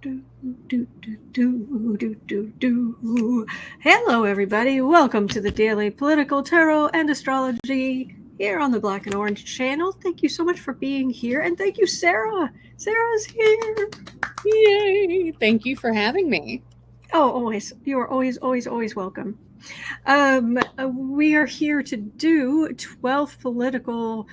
Hello, everybody. Welcome to the Daily Political Tarot and Astrology here on the Black and Orange channel. Thank you so much for being here, and thank you, Sarah. Sarah's here. Yay! Thank you for having me. Oh, always. You are always welcome. We are here to do 12 political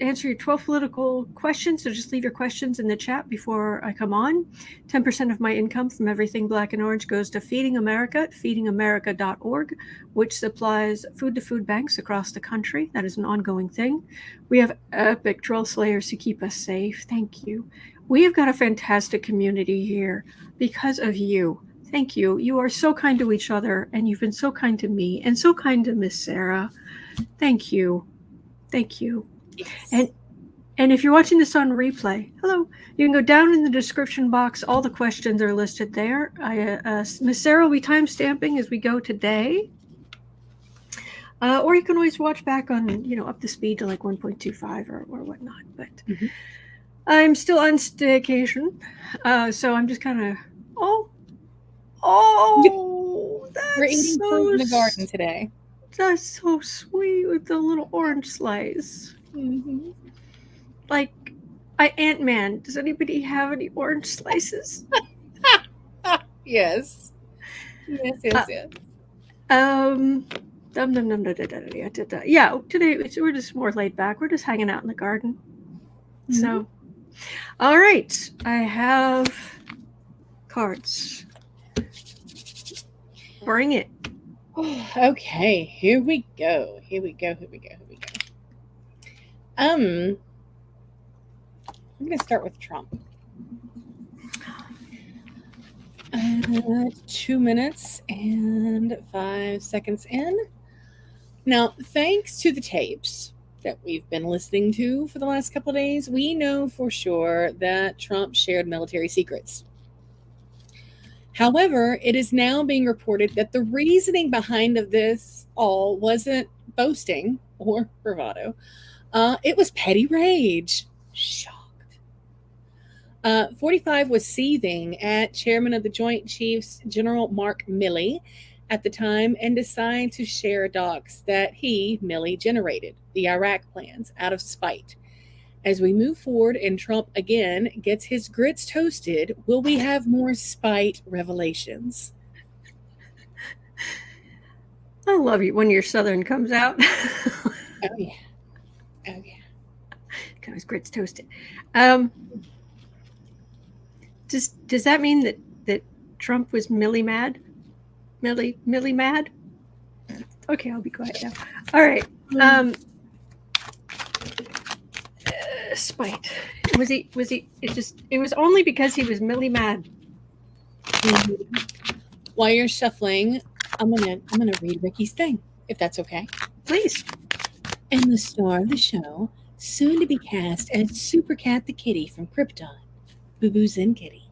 answer your 12 political questions. So just leave your questions in the chat before I come on. 10% of my income from everything Black and Orange goes to Feeding America at feedingamerica.org, which supplies food to food banks across the country. That is an ongoing thing. We have epic troll slayers who keep us safe. Thank you. We have got a fantastic community here because of you. Thank you. You are so kind to each other, and you've been so kind to me and so kind to Miss Sarah. Thank you. Thank you. Yes. And if you're watching this on replay, hello, you can go down in the description box. All the questions are listed there. Miss Sarah will be timestamping as we go today. Or you can always watch back on, up the speed to like 1.25 or whatnot. But I'm still on staycation. So I'm just kind of, that's We're eating fruit in the garden today. That's so sweet with the little orange slice. Mm-hmm. Like, Ant-Man. Does anybody have any orange slices? Yes. Yes. Yeah, today we're just more laid back. We're just hanging out in the garden. Mm-hmm. So, all right. I have cards. Bring it. Okay, here we go. I'm going to start with Trump. 2 minutes and 5 seconds in. Now, thanks to the tapes that we've been listening to for the last couple of days, we know for sure that Trump shared military secrets. However, it is now being reported that the reasoning behind of this all wasn't boasting or bravado. It was petty rage. Shocked. 45 was seething at Chairman of the Joint Chiefs, General Mark Milley, at the time, and decided to share docs that Milley, generated, the Iraq plans, out of spite. As we move forward and Trump again gets his grits toasted, will we have more spite revelations? I love you when your Southern comes out. Oh, yeah. Got his grits toasted. Does that mean that Trump was Milley mad? Milley mad? Okay, I'll be quiet now. All right. Spite. Was he it was only because he was Milley mad. While you're shuffling, I'm gonna read Ricky's thing, if that's okay. Please. And the star of the show, soon to be cast as Super Cat the Kitty from Krypton, Boo Boo Zen Kitty.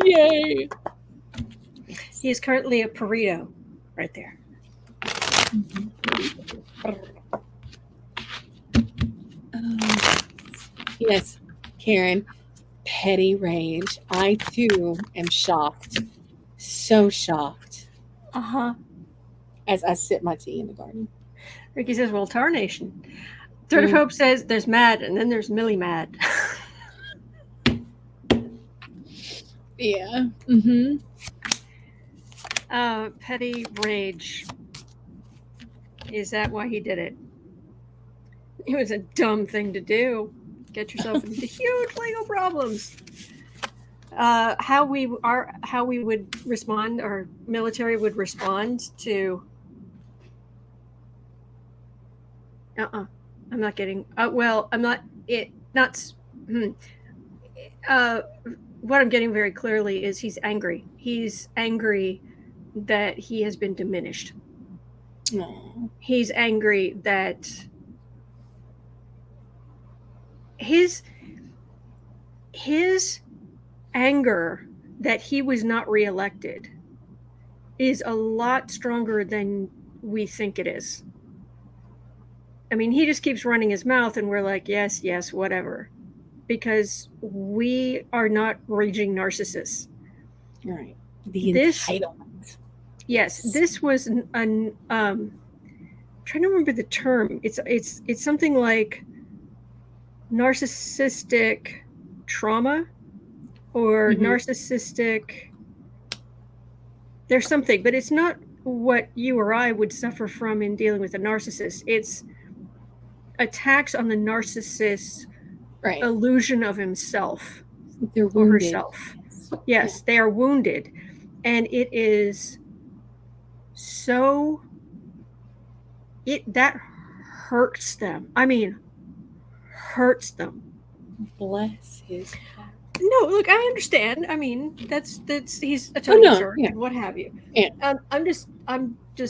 Yay! He is currently a burrito, right there. Yes, Karen, petty rage. I too am shocked. So shocked. As I sip my tea in the garden. Ricky says, well, tarnation. Third of Hope says there's mad and then there's Milley mad. Yeah. Petty rage. Is that why he did it? It was a dumb thing to do. Get yourself into huge legal problems. How we would respond, our military would respond to. I'm not getting. Well, I'm not. What I'm getting very clearly is he's angry. He's angry that he has been diminished. Aww. He's angry that his anger that he was not reelected is a lot stronger than we think it is. I mean, he just keeps running his mouth and we're like, yes, whatever. because we are not raging narcissists. Right. The This, entitlement. yes, this was an I'm trying to remember the term. It's something like narcissistic trauma or narcissistic. There's something, but it's not what you or I would suffer from in dealing with a narcissist. It's attacks on the narcissist's Right. illusion of himself They're or wounded. herself. Yes, they are wounded. And it is so, that hurts them. I mean, hurts them. Bless his heart. No, look, I understand. I mean, that's he's a total jerk and what have you. Yeah. I'm just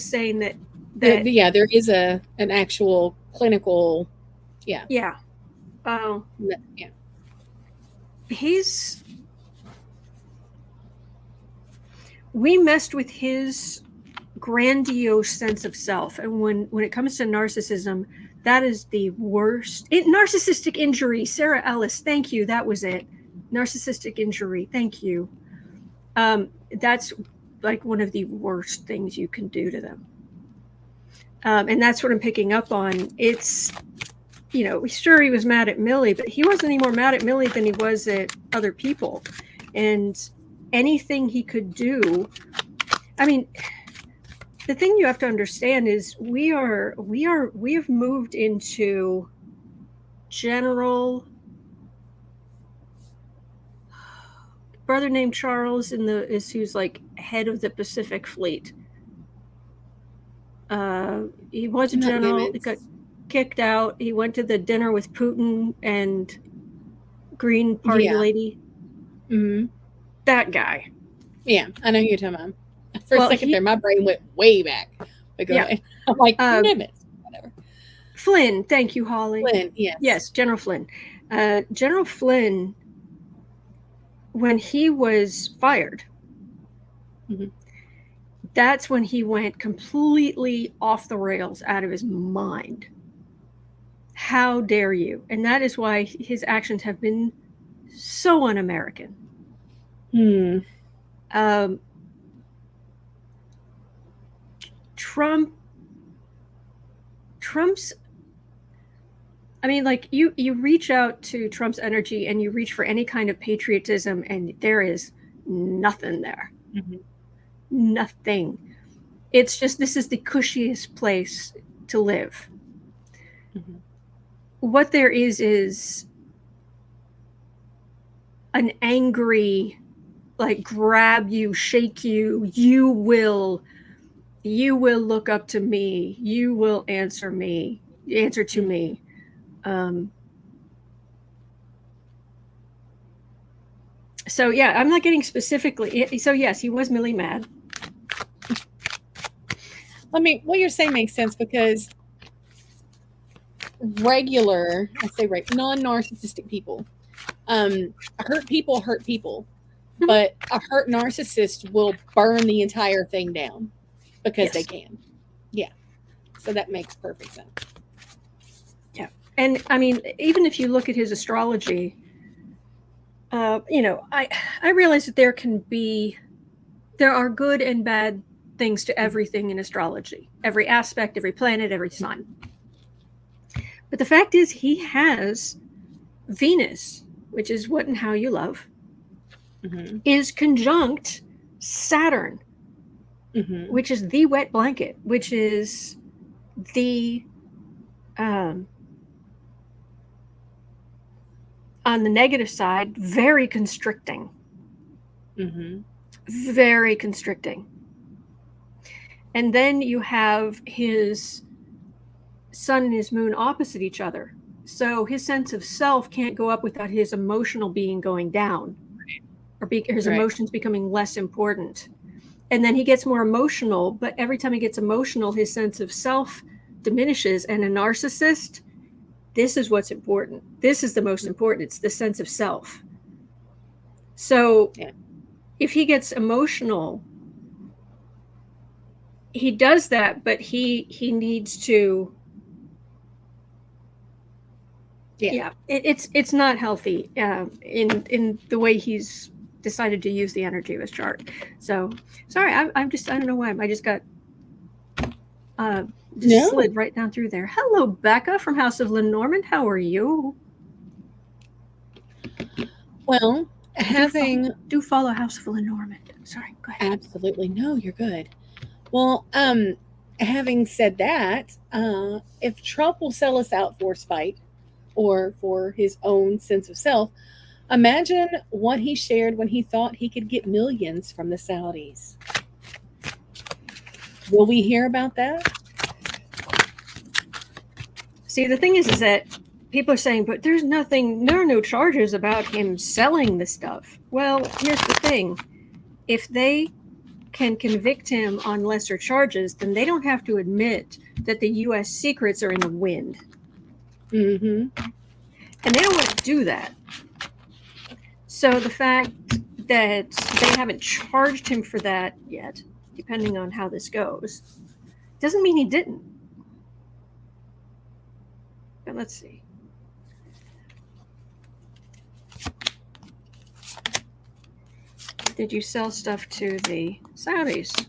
saying that there is an actual clinical, yeah. Yeah. We messed with his grandiose sense of self, and when it comes to narcissism, that is the worst. Narcissistic injury. Sarah Ellis, thank you. That was it. Narcissistic injury. Thank you. That's like one of the worst things you can do to them. And that's what I'm picking up on. It's, sure, he was mad at Milley, but he wasn't any more mad at Milley than he was at other people. And anything he could do, I mean, the thing you have to understand is we have moved into general, brother named Charles who's like head of the Pacific Fleet. He was a general. He got kicked out. He went to the dinner with Putin and Green Party lady. Mm-hmm. That guy. Yeah, I know who you're talking about. For a second there, my brain went way back. I'm like, Nunez, whatever. Flynn, thank you, Holly. Flynn, yes. Yes, General Flynn. General Flynn, when he was fired, that's when he went completely off the rails, out of his mind. How dare you? And that is why his actions have been so un-American. Trump's, I mean, like you reach out to Trump's energy and you reach for any kind of patriotism, and there is nothing there. Nothing. It's just, this is the cushiest place to live. What there is an angry, like, grab you, shake you, you will look up to me, you will answer to me. So yeah, I'm not getting specifically. So yes, he was Milley mad. I mean, what you're saying makes sense, because non-narcissistic people, hurt people, but a hurt narcissist will burn the entire thing down because they can. Yeah. So that makes perfect sense. Yeah. And I mean, even if you look at his astrology, I realize that there are good and bad things to everything in astrology, every aspect, every planet, every sign. But the fact is, he has Venus, which is what and how you love, is conjunct Saturn, which is the wet blanket, which is the on the negative side, very constricting. Very constricting. And then you have his sun and his moon opposite each other. So his sense of self can't go up without his emotional being going down, or his emotions becoming less important. And then he gets more emotional, but every time he gets emotional, his sense of self diminishes. And a narcissist, this is what's important. This is the most important. It's the sense of self. So if he gets emotional, he does that, but he needs to Yeah, it's not healthy in the way he's decided to use the energy of his chart. So sorry, I'm just, I don't know why I just got slid right down through there. Hello, Becca from House of Lenormand. How are you? Well, do follow House of Lenormand. Sorry, go ahead. Absolutely, no, you're good. Well, having said that, if Trump will sell us out for spite or for his own sense of self, imagine what he shared when he thought he could get millions from the Saudis. Will we hear about that? See, the thing is that people are saying, but there are no charges about him selling the stuff. Well, here's the thing. If they can convict him on lesser charges, then they don't have to admit that the U.S. secrets are in the wind. Mm-hmm. And they don't want to do that. So the fact that they haven't charged him for that yet, depending on how this goes, doesn't mean he didn't. But let's see. Did you sell stuff to the Saudis?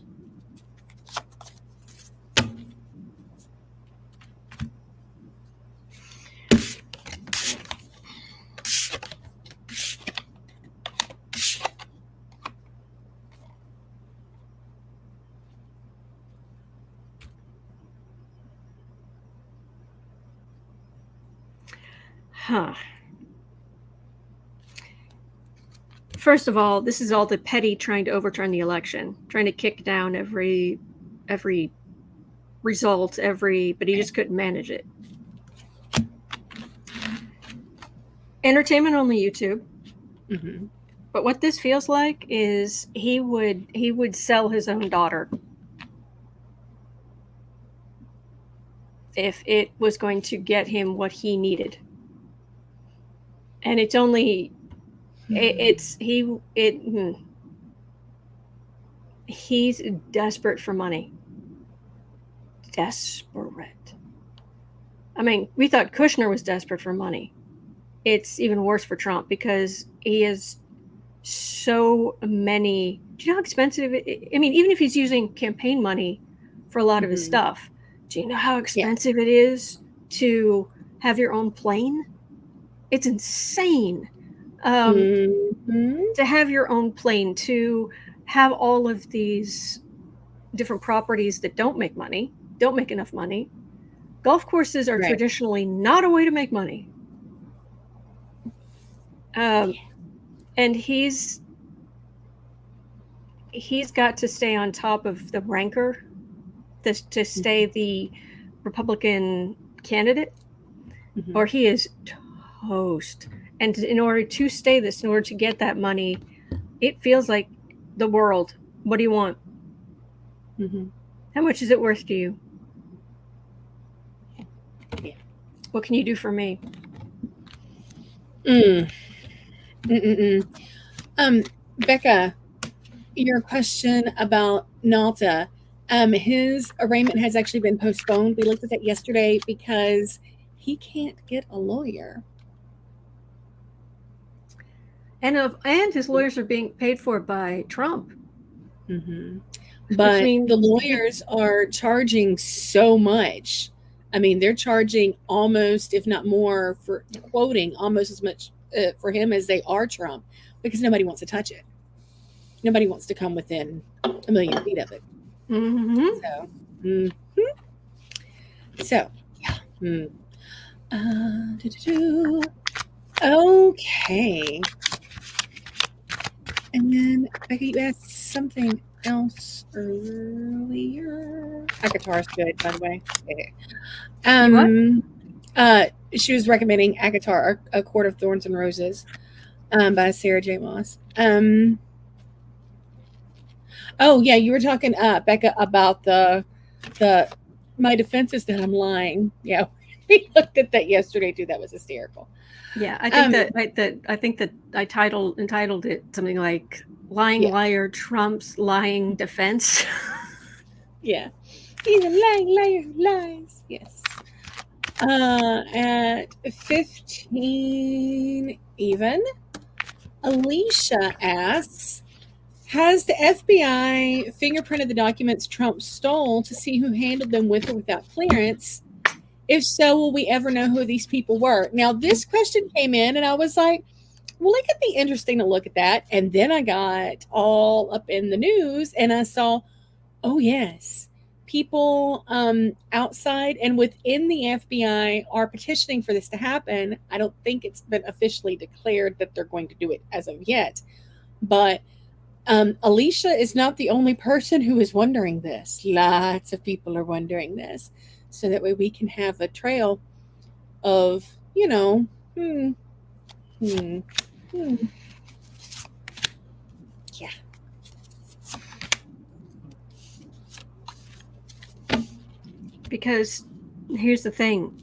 Huh. First of all, this is all the petty trying to overturn the election, trying to kick down every result, but he just couldn't manage it. Entertainment only YouTube. Mm-hmm. But what this feels like is he would sell his own daughter if it was going to get him what he needed. And it's only he's desperate for money. Desperate. I mean, we thought Kushner was desperate for money. It's even worse for Trump because he has so many. Do you know how expensive I mean, even if he's using campaign money for a lot of his stuff, do you know how expensive it is to have your own plane? It's insane. To have your own plane, to have all of these different properties that don't make enough money. Golf courses are traditionally not a way to make money. And he's got to stay on top of the rancor to stay the Republican candidate, or he is toast. And in order to stay this, in order to get that money, it feels like the world. What do you want? How much is it worth to you? Yeah. What can you do for me? Becca, your question about Nalta, his arraignment has actually been postponed. We looked at that yesterday because he can't get a lawyer. And his lawyers are being paid for by Trump. But the lawyers are charging so much. I mean, they're charging almost, if not more, for quoting almost as much for him as they are Trump, because nobody wants to touch it. Nobody wants to come within 1 million feet of it. So, yeah. Okay. And then, Becky, you asked something else earlier. My guitar's good, by the way. She was recommending ACOTAR, A Court of Thorns and Roses, by Sarah J. Maas. Oh yeah, you were talking, Becca, about the my defense is that I'm lying. Yeah, we looked at that yesterday too. That was hysterical. Yeah, I think that I entitled it something like "Lying Liar Trump's Lying Defense." Yeah, he's a lying liar who lies. Yes. At 15 even, Alicia asks, has the FBI fingerprinted the documents Trump stole to see who handled them with or without clearance? If so, will we ever know who these people were? Now, this question came in and I was like, well, it could be interesting to look at that. And then I got all up in the news and I saw, oh, yes, people outside and within the FBI are petitioning for this to happen. I don't think it's been officially declared that they're going to do it as of yet. But Alicia is not the only person who is wondering this. Lots of people are wondering this. So that way we can have a trail of, yeah. Because here's the thing.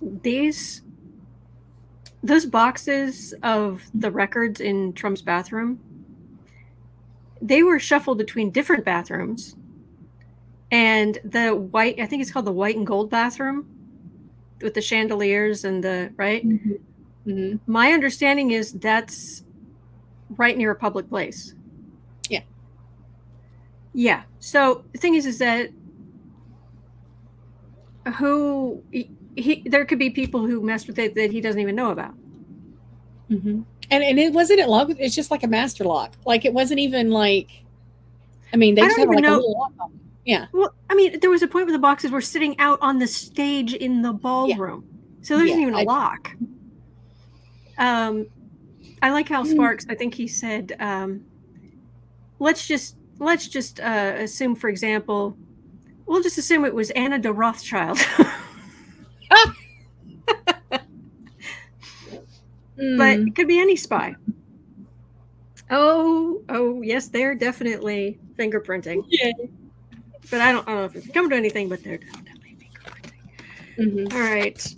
Those boxes of the records in Trump's bathroom, they were shuffled between different bathrooms. And the white, I think it's called the white and gold bathroom with the chandeliers and right? Mm-hmm. Mm-hmm. My understanding is that's right near a public place. Yeah. Yeah. So the thing is that there could be people who messed with it that he doesn't even know about. Mm-hmm. And it wasn't a lock. It's just like a master lock. Like it wasn't even like, I mean, they just have like a little lock on it. Yeah. Well, I mean, there was a point where the boxes were sitting out on the stage in the ballroom. Yeah. So there isn't even a lock. I like Hal Sparks. I think he said, let's just assume, for example, we'll just assume it was Anna de Rothschild. But it could be any spy. Oh, yes, they're definitely fingerprinting. Yeah. But I don't know if it's come to anything, but they're definitely fingerprinting. Mm-hmm. All right.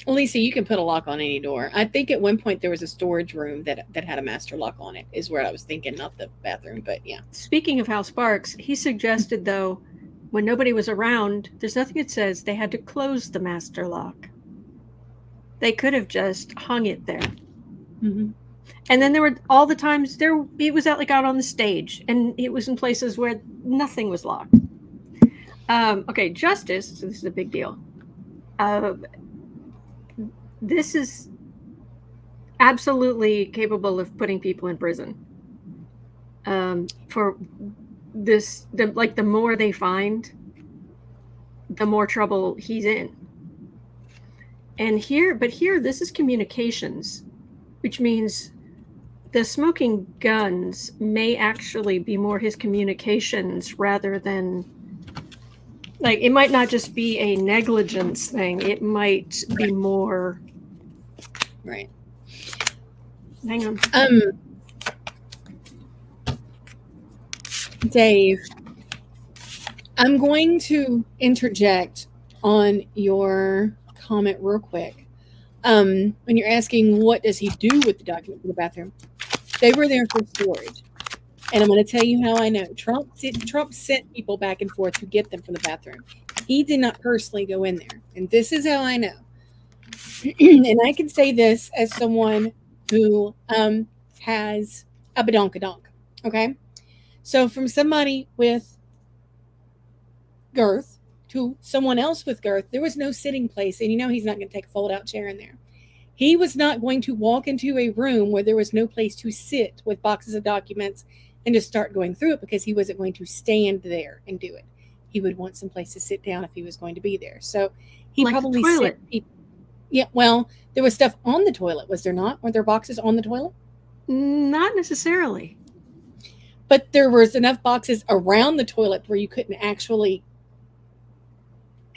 Lisa, you can put a lock on any door. I think at one point there was a storage room that had a master lock on it, is where I was thinking, not the bathroom, but yeah. Speaking of Hal Sparks, he suggested, though, when nobody was around, there's nothing that says they had to close the master lock. They could have just hung it there. Mm-hmm. And then there were all the times it was out on the stage, and it was in places where nothing was locked. Okay, justice. So this is a big deal. This is absolutely capable of putting people in prison. For this, the more they find, the more trouble he's in. And here, this is communications, which means the smoking guns may actually be more his communications rather than, it might not just be a negligence thing. It might be more. Right. Hang on. Dave, I'm going to interject on your comment real quick. When you're asking what does he do with the documents in the bathroom, they were there for storage. And I'm going to tell you how I know. Trump sent people back and forth to get them from the bathroom. He did not personally go in there. And this is how I know. And I can say this as someone who has a badonkadonk. Okay? So from somebody with girth to someone else with girth, there was no sitting place. And he's not going to take a fold-out chair in there. He was not going to walk into a room where there was no place to sit with boxes of documents and just start going through it, because he wasn't going to stand there and do it. He would want some place to sit down if he was going to be there. So he probably sent people. Yeah, well, there was stuff on the toilet, was there not? Were there boxes on the toilet? Not necessarily. But there was enough boxes around the toilet where you couldn't actually,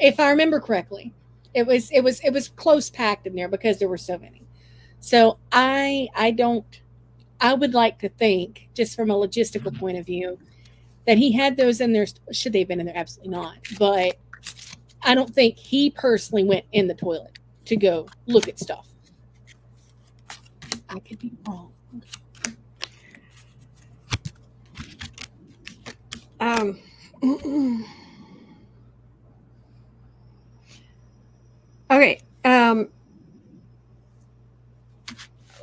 if I remember correctly, it was close packed in there because there were so many. So I would like to think, just from a logistical point of view, that he had those in there. Should they have been in there? Absolutely not. But I don't think he personally went in the toilet to go look at stuff. I could be wrong. Okay.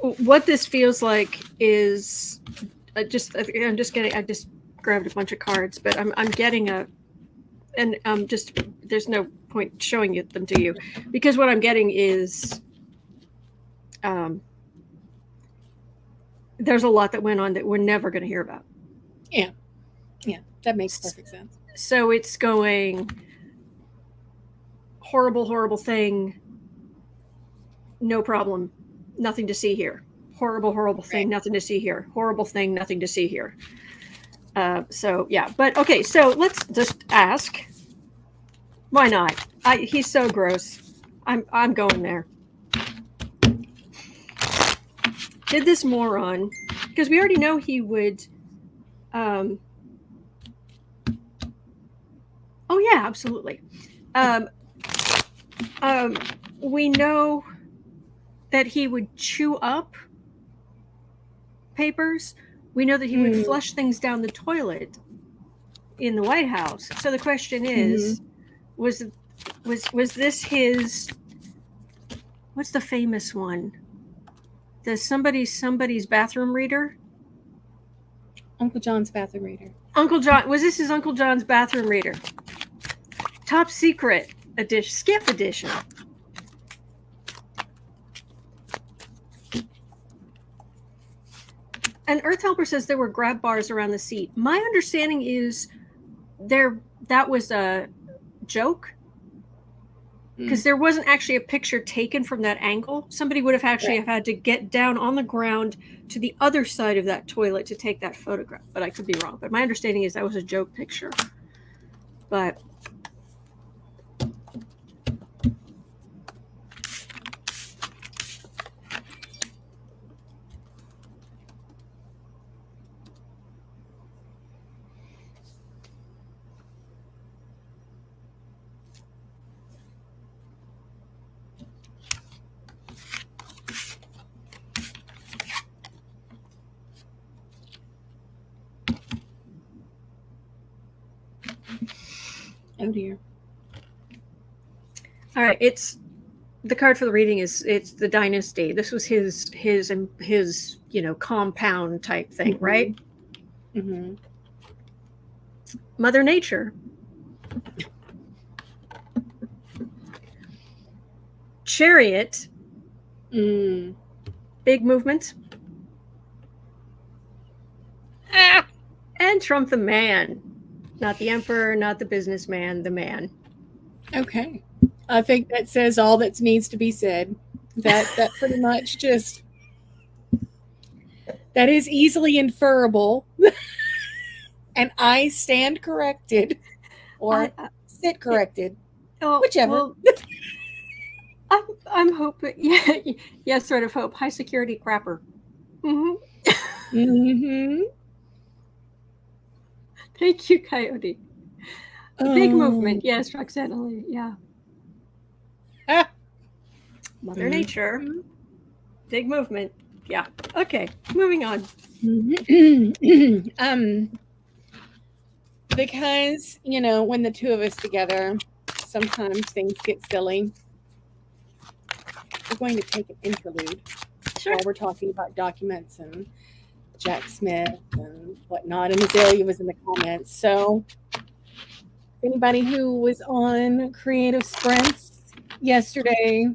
What this feels like is I just grabbed a bunch of cards, but I'm getting and just there's no point showing them to you because what I'm getting is there's a lot that went on that we're never going to hear about. Yeah, that makes perfect sense. So it's going horrible thing, no problem, nothing to see here. Horrible thing, nothing to see here. Horrible thing, nothing to see here. So yeah, but okay, so let's just ask. Why not? He's so gross. I'm going there. Did this moron, because we already know he would. Oh yeah, absolutely. We know that he would chew up papers. We know that he would flush things down the toilet in the White House. So the question is, was this his? What's the famous one? The somebody's bathroom reader? Uncle John's bathroom reader. Uncle John, was this his Uncle John's bathroom reader? Top secret edition, skip edition. And Earth Helper says there were grab bars around the seat. My understanding is that was a joke because there wasn't actually a picture taken from that angle. Somebody would have actually have had to get down on the ground to the other side of that toilet to take that photograph. But I could be wrong. But my understanding is that was a joke picture. But oh dear. All right, it's the card for the reading it's the dynasty. This was his compound type thing, right? Mm-hmm. Mother Nature. Chariot. Big movement. And Trump the man. Not the emperor, not the businessman, the man. Okay. I think that says all that needs to be said. That pretty much just that is easily inferable. And I stand corrected or sit corrected. Whichever. Well, I'm hoping yeah, sort of hope. High security crapper. Thank you, Coyote. Big movement. Yes, Roxanne. Yeah. Mother Nature. Big movement. Yeah. Okay. Moving on. Because, when the two of us together, sometimes things get silly. We're going to take an interlude while we're talking about documents and Jack Smith and whatnot. And Azalea was in the comments. So anybody who was on Creative Sprints yesterday,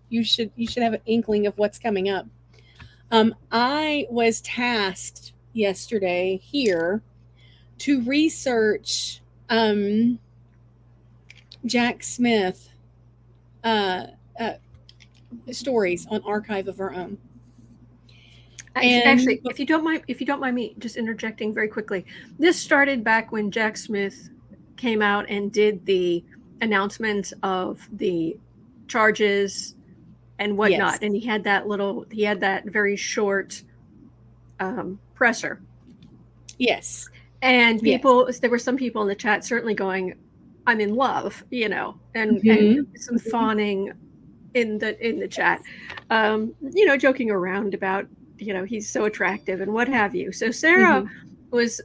you should have an inkling of what's coming up. I was tasked yesterday here to research Jack Smith stories on Archive of Our Own. Actually, if you don't mind me just interjecting very quickly, this started back when Jack Smith came out and did the announcement of the charges and whatnot, and he had that very short presser. Yes, and there were some people in the chat certainly going, "I'm in love," and some fawning in the chat, joking around about he's so attractive and what have you. So Sarah was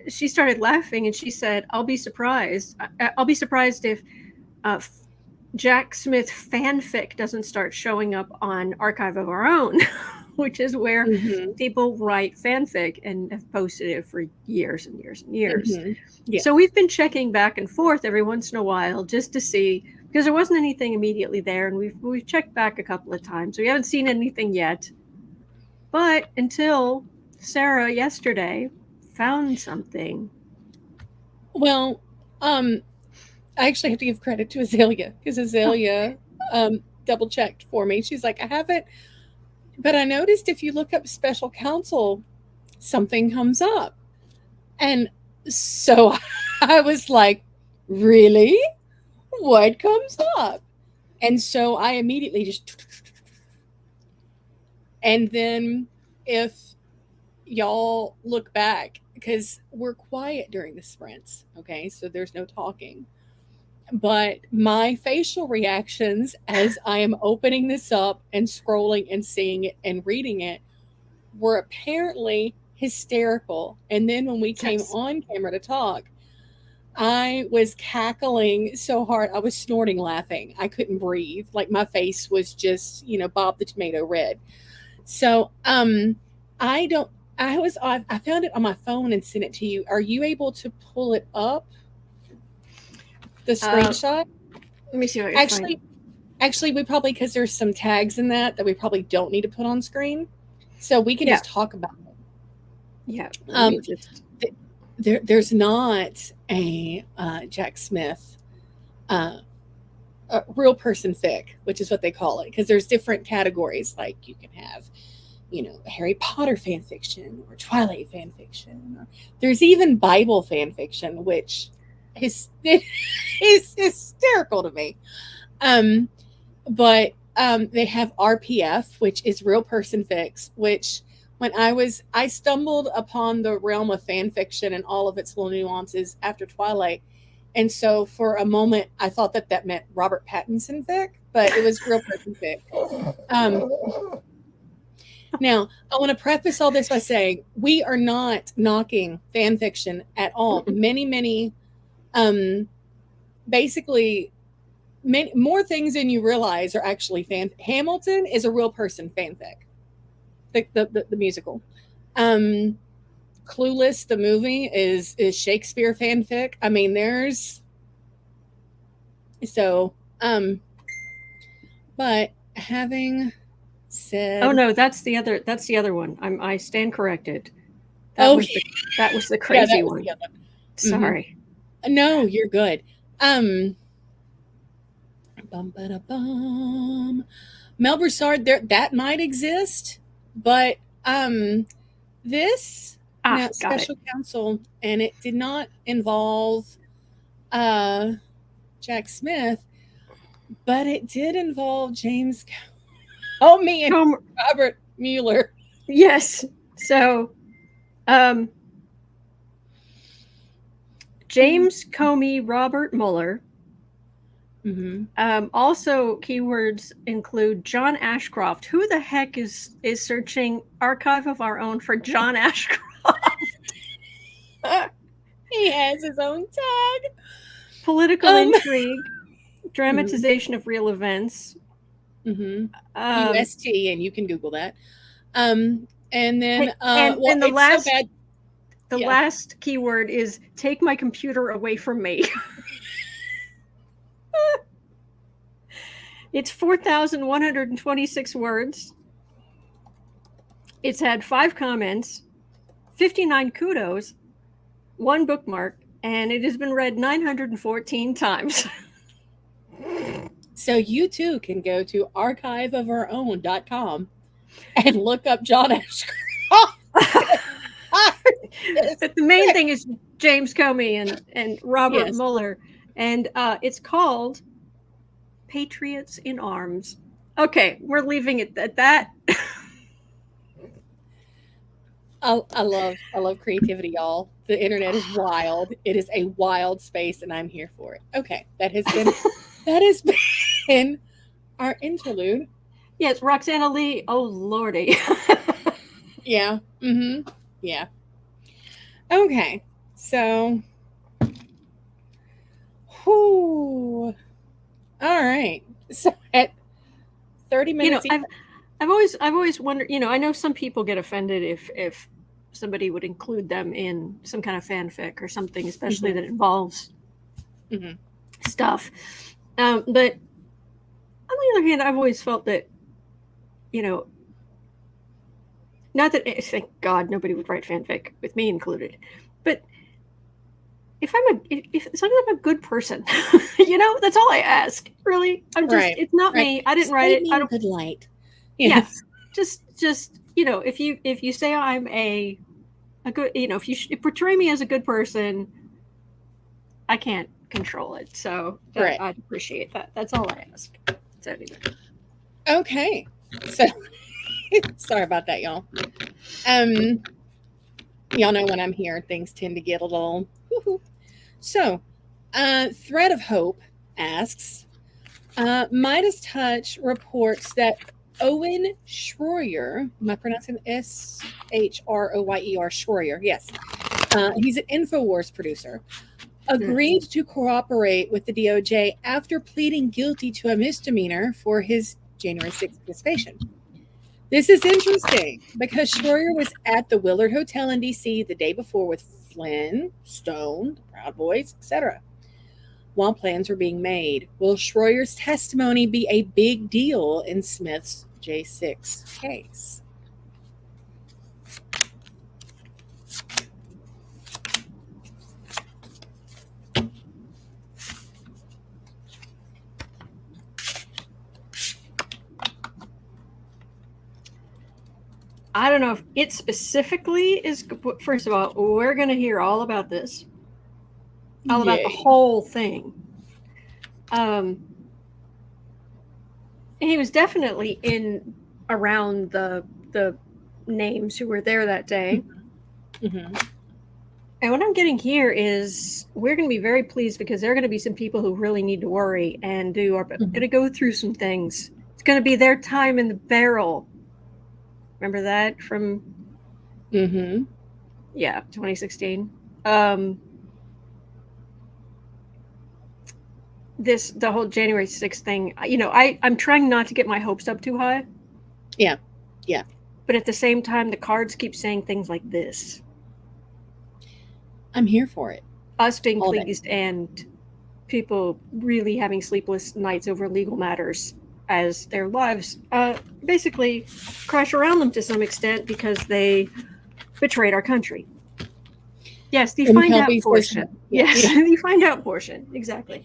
she started laughing and she said, I'll be surprised if Jack Smith fanfic doesn't start showing up on Archive of Our Own, which is where people write fanfic and have posted it for years and years and years. Yeah. So we've been checking back and forth every once in a while just to see, because there wasn't anything immediately there, and we've checked back a couple of times. We haven't seen anything yet. But until Sarah yesterday found something. Well, I actually have to give credit to Azalea, because Azalea double checked for me. She's like, I haven't, but I noticed if you look up special counsel, something comes up. And so I was like, really? What comes up? And so I immediately just, and then if y'all look back, because we're quiet during the sprints, okay, so there's no talking, but my facial reactions as I am opening this up and scrolling and seeing it and reading it were apparently hysterical. And then when we came on camera to talk, I was cackling so hard. I was snorting laughing. I couldn't breathe. Like my face was just, Bob the Tomato red. So I found it on my phone and sent it to you. Are you able to pull it up? The screenshot? Let me see what I can find. Actually, we probably, because there's some tags in that we probably don't need to put on screen. So we can just talk about it. Yeah. There's not a Jack Smith a real person fic, which is what they call it, because there's different categories. Like you can have, Harry Potter fan fiction or Twilight fan fiction. Or there's even Bible fan fiction, which is hysterical to me. But they have RPF, which is real person fics, which when I stumbled upon the realm of fan fiction and all of its little nuances after Twilight. And so for a moment, I thought that meant Robert Pattinson fic, but it was real person fic. Now, I want to preface all this by saying we are not knocking fan fiction at all. Many, basically, more things than you realize are actually fan. Hamilton is a real person fanfic. The musical. Clueless, the movie, is Shakespeare fanfic. I mean, but having said, oh no, that's the other one. I stand corrected. That was the crazy one. Sorry. No, you're good. Mel Broussard, that might exist, but this special counsel, and it did not involve Jack Smith, but it did involve James Comey and Robert Mueller. Yes. So James Comey, Robert Mueller. Also, keywords include John Ashcroft. Who the heck is searching Archive of Our Own for John Ashcroft? He has his own tag. Political intrigue, dramatization of real events. UST, and you can Google that. And then and the last keyword is take my computer away from me. It's 4,126 words. It's had 5 comments, 59 kudos, 1 bookmark, and it has been read 914 times. So you too can go to archiveofourown.com and look up John Ashcroft. But the main thing is James Comey and Robert Mueller. And it's called Patriots in Arms. Okay, we're leaving it at that. I love creativity, y'all. The internet is wild. It is a wild space, and I'm here for it. Okay, that has been our interlude. Yes, Roxana Lee. Oh lordy. Yeah. Yeah. Okay, so, whew. All right. So at 30 minutes, I've always wondered. I know some people get offended if somebody would include them in some kind of fanfic or something, especially that involves stuff. But on the other hand, I've always felt that, not that, thank God nobody would write fanfic with me included, but if as long as I'm a good person, that's all I ask. Really, I'm just, right, it's not right. me. I didn't write it. I don't. Good light. Yes. Just if you say I'm a good, if you portray me as a good person, I can't control it. So Right. I'd appreciate that. That's all I ask. So anyway. Okay. So sorry about that, y'all. Y'all know when I'm here, things tend to get a little. Woo-hoo. So, Thread of Hope asks, Midas Touch reports that Owen Shroyer, am I pronouncing Shroyer? Shroyer, yes. He's an InfoWars producer. Agreed to cooperate with the DOJ after pleading guilty to a misdemeanor for his January 6th participation. This is interesting because Shroyer was at the Willard Hotel in D.C. the day before with Flynn, Stone, the Proud Boys, etc. While plans were being made, will Shroyer's testimony be a big deal in Smith's J6 case? I don't know if it specifically is. First of all, we're going to hear all about this, all about the whole thing. And he was definitely in around the names who were there that day. Mm-hmm. And what I'm getting here is we're going to be very pleased because there are going to be some people who really need to worry and are going to go through some things. It's going to be their time in the barrel. Remember that from 2016. The whole January 6th thing, I'm trying not to get my hopes up too high. Yeah. But at the same time, the cards keep saying things like this. I'm here for it. Us being pleased and people really having sleepless nights over legal matters as their lives basically crash around them to some extent because they betrayed our country. Yes, the find out portion. Yes, the find out portion. Exactly.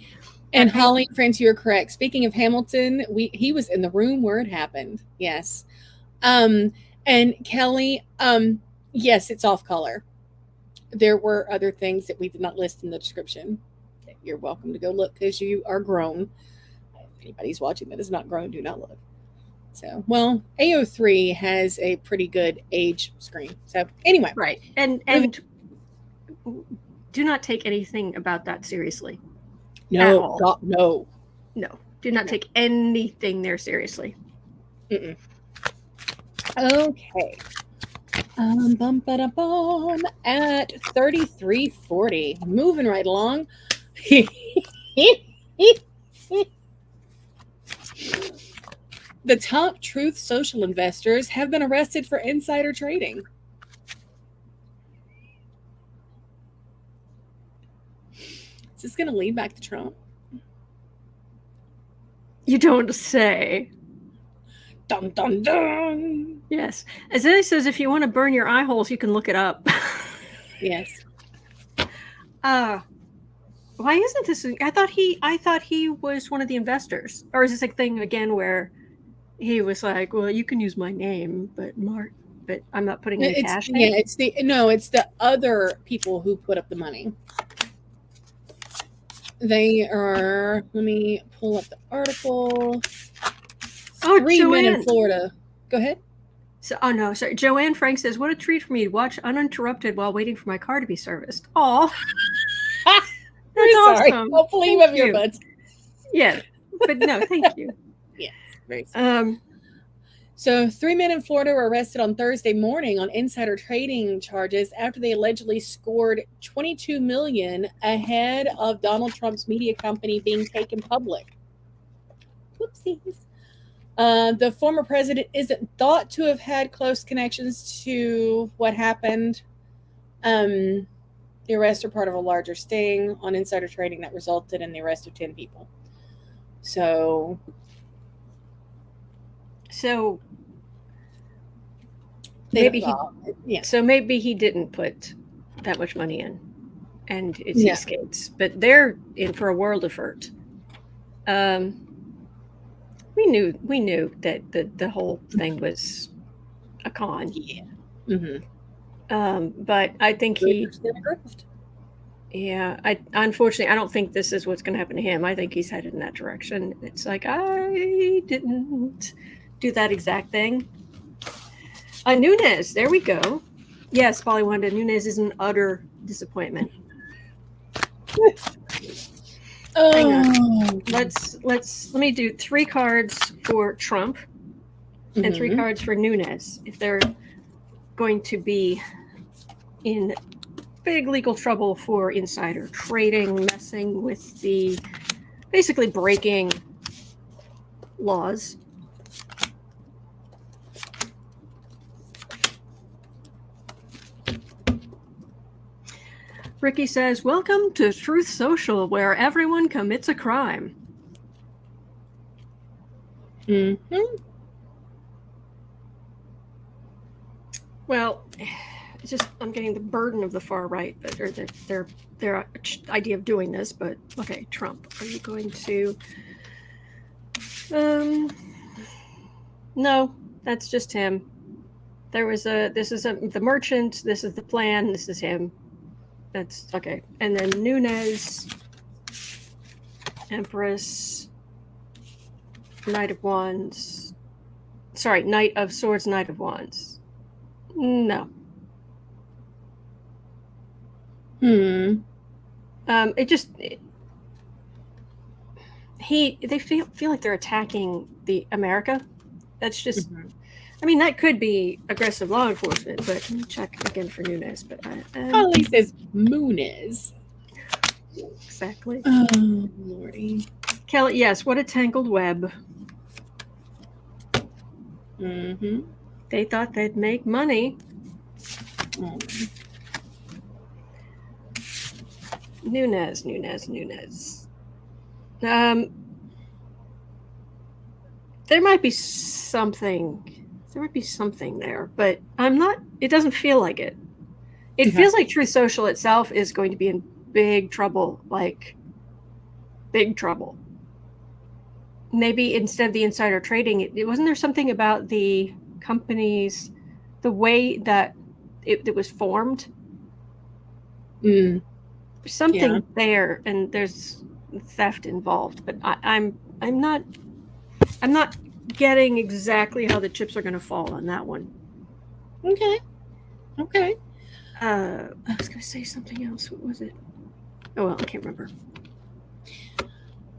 And Holly, friends, you're correct. Speaking of Hamilton, he was in the room where it happened. Yes. And Kelly, yes, it's off color. There were other things that we did not list in the description. You're welcome to go look because you are grown. If anybody's watching that is not grown, do not look. So, well, AO3 has a pretty good age screen. So, anyway. Right. And do not take anything about that seriously. No, God, no. No, do not take anything there seriously. Okay. At 33:40, moving right along. The top Truth Social investors have been arrested for insider trading. Is this going to lead back to Trump? You don't say. Dun, dun, dun. Yes. As it says, if you want to burn your eye holes, you can look it up. Yes. Why isn't this? I thought he was one of the investors. Or is this a thing again where he was like, well, you can use my name, but I'm not putting any cash in? Yeah, it's the other people who put up the money. They are, let me pull up the article. 3 men in Florida. Go ahead. Sorry. Joanne Frank says, what a treat for me to watch uninterrupted while waiting for my car to be serviced. Aw. That's awesome. Hopefully you have earbuds. Yeah, but no, thank you. Yeah, very sorry. So 3 men in Florida were arrested on Thursday morning on insider trading charges after they allegedly scored $22 million ahead of Donald Trump's media company being taken public. Whoopsies. The former president isn't thought to have had close connections to what happened. The arrests are part of a larger sting on insider trading that resulted in the arrest of 10 people. So maybe So maybe he didn't put that much money in, and it's escapes. But they're in for a world of hurt. We knew that the whole thing was a con. Yeah. Mm-hmm. But I think unfortunately, I don't think this is what's going to happen to him. I think he's headed in that direction. It's like, I didn't do that exact thing. Nunez, there we go. Yes, Polly-Wanda, Nunez is an utter disappointment. Hang on. Let me do 3 cards for Trump and 3 cards for Nunez if they're going to be in big legal trouble for insider trading, messing with basically breaking laws. Ricky says, welcome to Truth Social, where everyone commits a crime. Mm-hmm. Well, it's just I'm getting the burden of the far right, or their idea of doing this. But okay, Trump, are you going to? No, that's just him. This is the merchant. This is the plan. This is him. That's okay. And then Nunez, Empress, Knight of Wands. Sorry, Knight of Swords, Knight of Wands. No. They feel like they're attacking the America. That's just. I mean, that could be aggressive law enforcement, but let me check again for Nunez. But Polly says Nunez. Exactly. Oh, Lordy. Kelly, yes, what a tangled web. Mm-hmm. They thought they'd make money. Nunez. There might be something. There might be something there, but it doesn't feel like it. It feels like Truth Social itself is going to be in big trouble, like big trouble. Maybe instead of the insider trading, it wasn't there something about the companies, the way that it was formed? Something there, and there's theft involved, but I'm not getting exactly how the chips are going to fall on that one. Okay. I was going to say something else. What was it? Oh, well, I can't remember.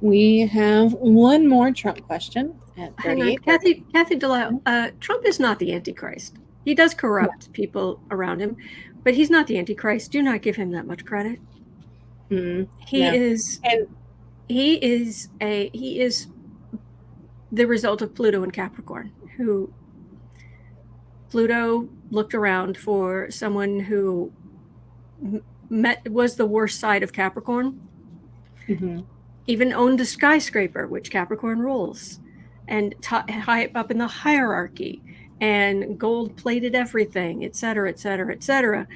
We have one more Trump question at 38. Kathy Delisle, Trump is not the Antichrist. He does corrupt people around him, but he's not the Antichrist. Do not give him that much credit. He is the result of Pluto and Capricorn, who Pluto looked around for someone who was the worst side of Capricorn, even owned a skyscraper, which Capricorn rules, and high up in the hierarchy, and gold-plated everything, et cetera, et cetera, et cetera.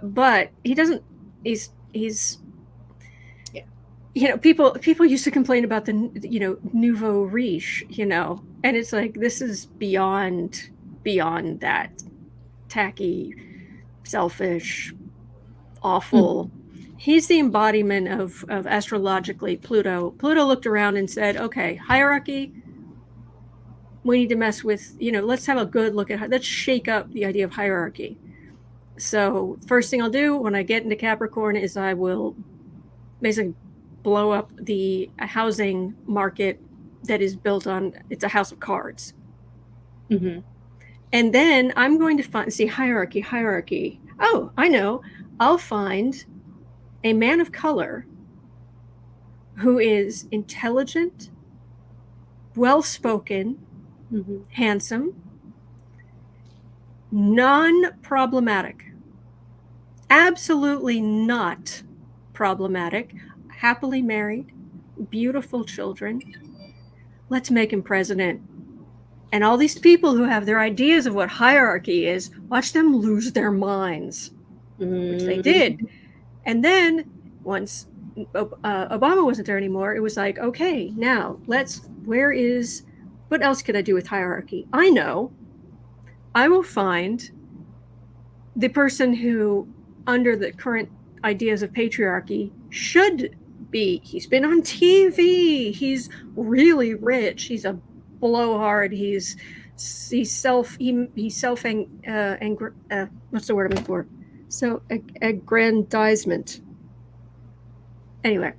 But he doesn't. He's people used to complain about the nouveau riche, and it's like this is beyond that, tacky, selfish, awful. He's the embodiment of astrologically Pluto. Pluto looked around and said, okay, hierarchy, we need to mess with, let's have a good look at, let's shake up the idea of hierarchy. So first thing I'll do when I get into Capricorn is I will basically blow up the housing market that is built on, it's a house of cards. Mm-hmm. And then I'm going to see hierarchy. Oh, I know. I'll find a man of color who is intelligent, well-spoken, Mm-hmm. handsome, non-problematic. Absolutely not problematic. Happily married, beautiful children. Let's make him president. And all these people who have their ideas of what hierarchy is, watch them lose their minds, which they did. And then once Obama wasn't there anymore, it was like, okay, now what else could I do with hierarchy? I know. I will find the person who, under the current ideas of patriarchy, should be. He's been on TV. He's really rich. He's a blowhard. He's self what's the word I'm looking for? So aggrandizement. Anyway,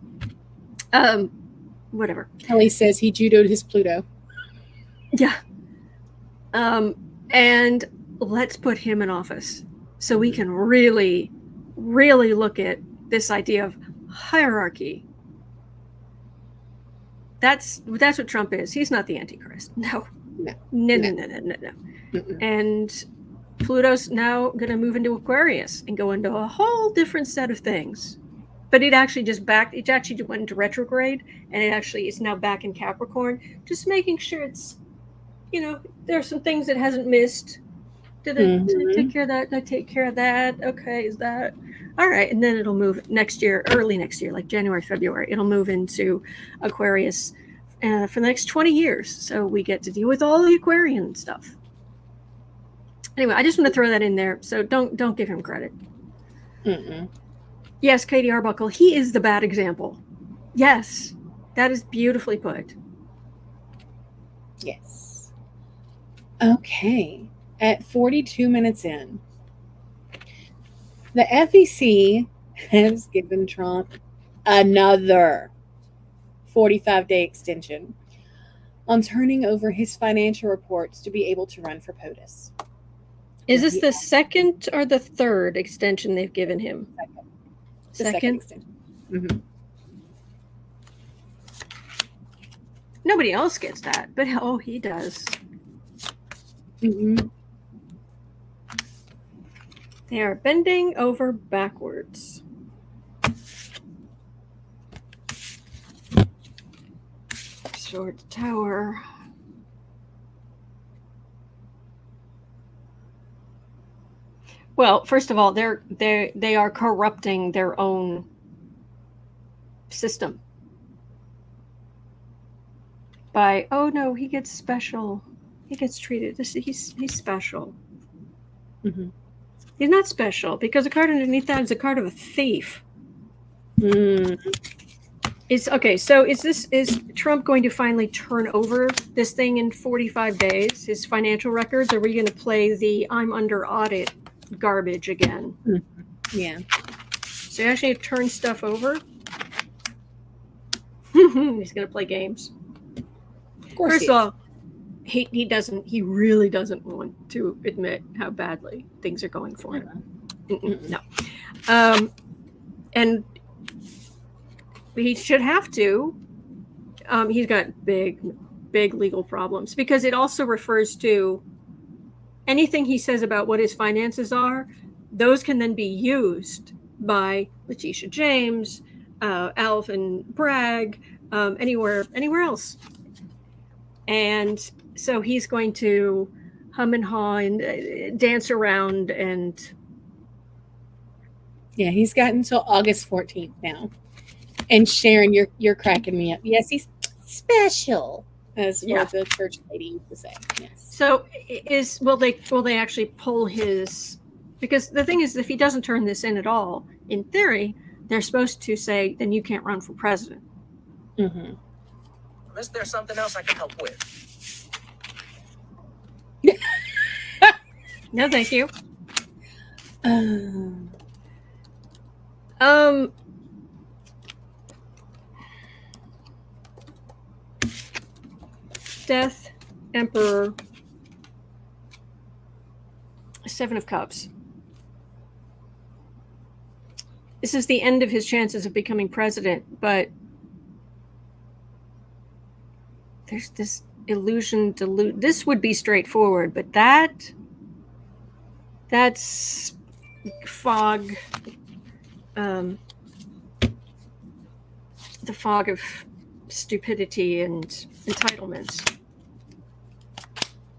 whatever. Kelly says he judoed his Pluto. Yeah. And let's put him in office so we can really, really look at this idea of hierarchy. That's what Trump is. He's not the Antichrist. No. And Pluto's now going to move into Aquarius and go into a whole different set of things. But it actually went into retrograde, and it actually is now back in Capricorn, just making sure it's, there's some things it hasn't missed. Did I take care of that? Did I take care of that? Okay, is that all right? And then it'll move early next year, like January, February. It'll move into Aquarius for the next 20 years. So we get to deal with all the Aquarian stuff. Anyway, I just want to throw that in there. So don't give him credit. Yes, Katie Arbuckle, he is the bad example. Yes, that is beautifully put. Yes. Okay. At 42 minutes in, the FEC has given Trump another 45-day extension on turning over his financial reports to be able to run for POTUS. Is this the second or the third extension they've given him? Second extension. Mm-hmm. Nobody else gets that, but he does. Mm-hmm. They are bending over backwards. Sword Tower. Well, first of all, they are corrupting their own system by, oh no, he gets special. He gets treated. He's special. Mm-hmm. He's not special because the card underneath that is a card of a thief. Is Trump going to finally turn over this thing in 45 days, his financial records? Or are we going to play the I'm under audit garbage again? Yeah. So you actually turn stuff over? He's going to play games. Of course. First of all, he really doesn't want to admit how badly things are going for him. No. And he should have to. He's got big legal problems because it also refers to anything he says about what his finances are. Those can then be used by Letitia James, Alvin Bragg, anywhere else. And so he's going to hum and haw and dance around and. Yeah, he's got until August 14th now. And Sharon, you're cracking me up. Yes, he's special, as what the church lady used to say. Yes. So will they actually pull his? Because the thing is, if he doesn't turn this in at all, in theory, they're supposed to say, then you can't run for president. Mm-hmm. Is there something else I can help with? No, thank you. Death, Emperor, Seven of Cups. This is the end of his chances of becoming president, but there's this illusion. This would be straightforward, but that's fog. The fog of stupidity and entitlements.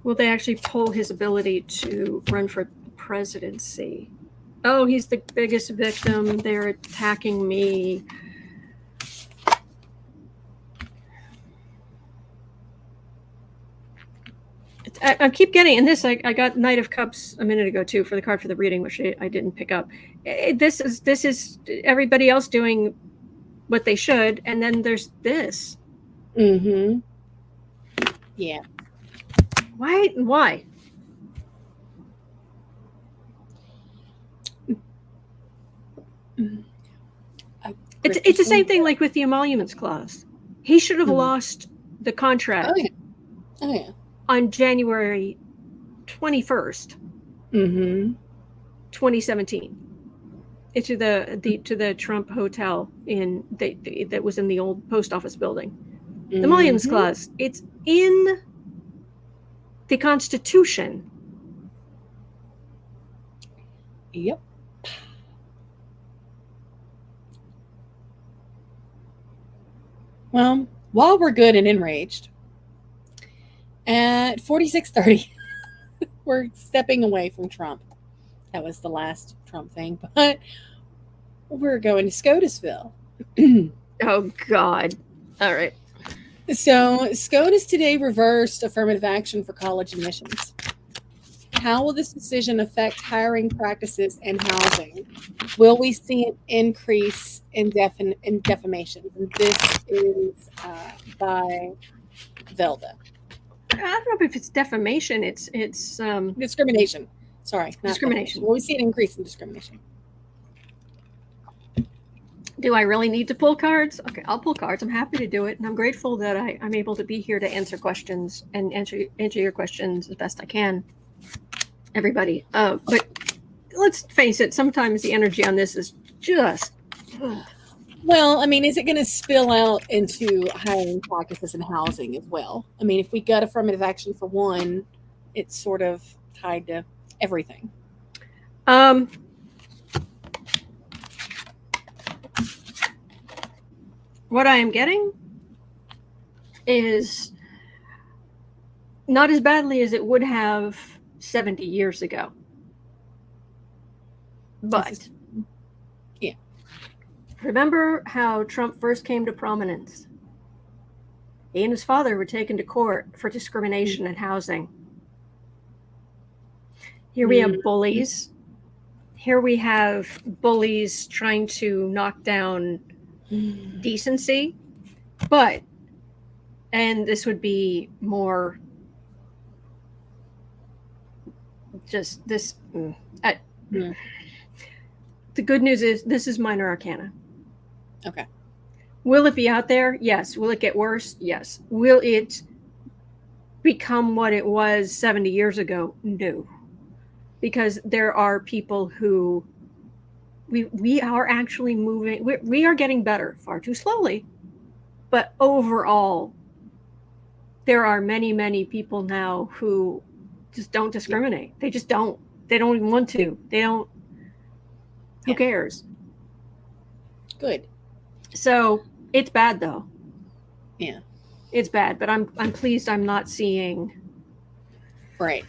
Will they actually pull his ability to run for presidency? Oh, he's the biggest victim. They're attacking me. I keep getting, and this I got Knight of Cups a minute ago too for the card for the reading, which I didn't pick up. This is everybody else doing what they should, and then there's this. Mm-hmm. Yeah. Why? It's the same thing like with the emoluments clause. He should have lost the contract on January 21st, 2017. To the Trump Hotel that was in the old post office building. The emoluments clause. It's in the Constitution. Yep. Well, while we're good and enraged, at 46:30, we're stepping away from Trump. That was the last Trump thing, but we're going to SCOTUSville. Oh, God. All right. So SCOTUS today reversed affirmative action for college admissions. How will this decision affect hiring practices and housing? Will we see an increase in defamation? And this is by Velda. I don't know if it's defamation. It's Discrimination. Sorry, not discrimination. Will we see an increase in discrimination? Do I really need to pull cards? Okay, I'll pull cards. I'm happy to do it, and I'm grateful that I'm able to be here to answer questions and answer your questions as best I can. Everybody, but let's face it. Sometimes the energy on this is just. Well, I mean, is it going to spill out into hiring practices and housing as well? I mean, if we got affirmative action for one, it's sort of tied to everything. What I am getting is not as badly as it would have 70 years ago. But yeah. Remember how Trump first came to prominence? He and his father were taken to court for discrimination in housing. Here we have bullies. Here we have bullies trying to knock down decency. And this would be more just this. The good news is this is minor arcana. Okay. Will it be out there? Yes. Will it get worse? Yes. Will it become what it was 70 years ago? No. Because there are people who we are actually moving. We are getting better, far too slowly. But overall, there are many, many people now who just don't discriminate. They just don't. They don't even want to. They don't. Who cares? Good. So it's bad, though. Yeah. It's bad, but I'm pleased I'm not seeing right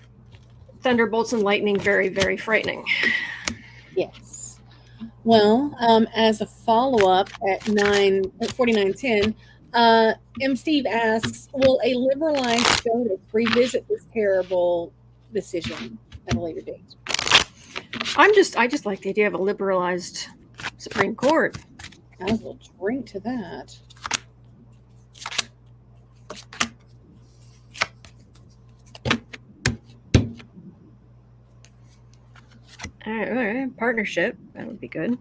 thunderbolts and lightning. Very, very frightening. Yes. Well, as a follow-up at 49:10, M. Steve asks, will a liberalized SCOTUS revisit this terrible decision at a later date? I just like the idea of a liberalized Supreme Court. I will drink to that. All right, partnership. That would be good.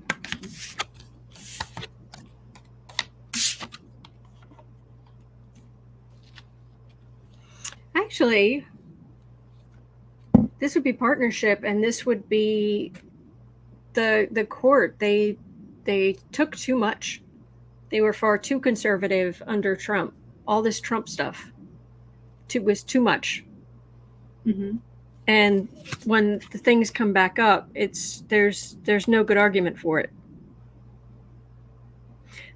Actually, This would be partnership, and this would be the court. They took too much. They were far too conservative under Trump. All this Trump stuff was too much. Mm-hmm. And when the things come back up, there's no good argument for it.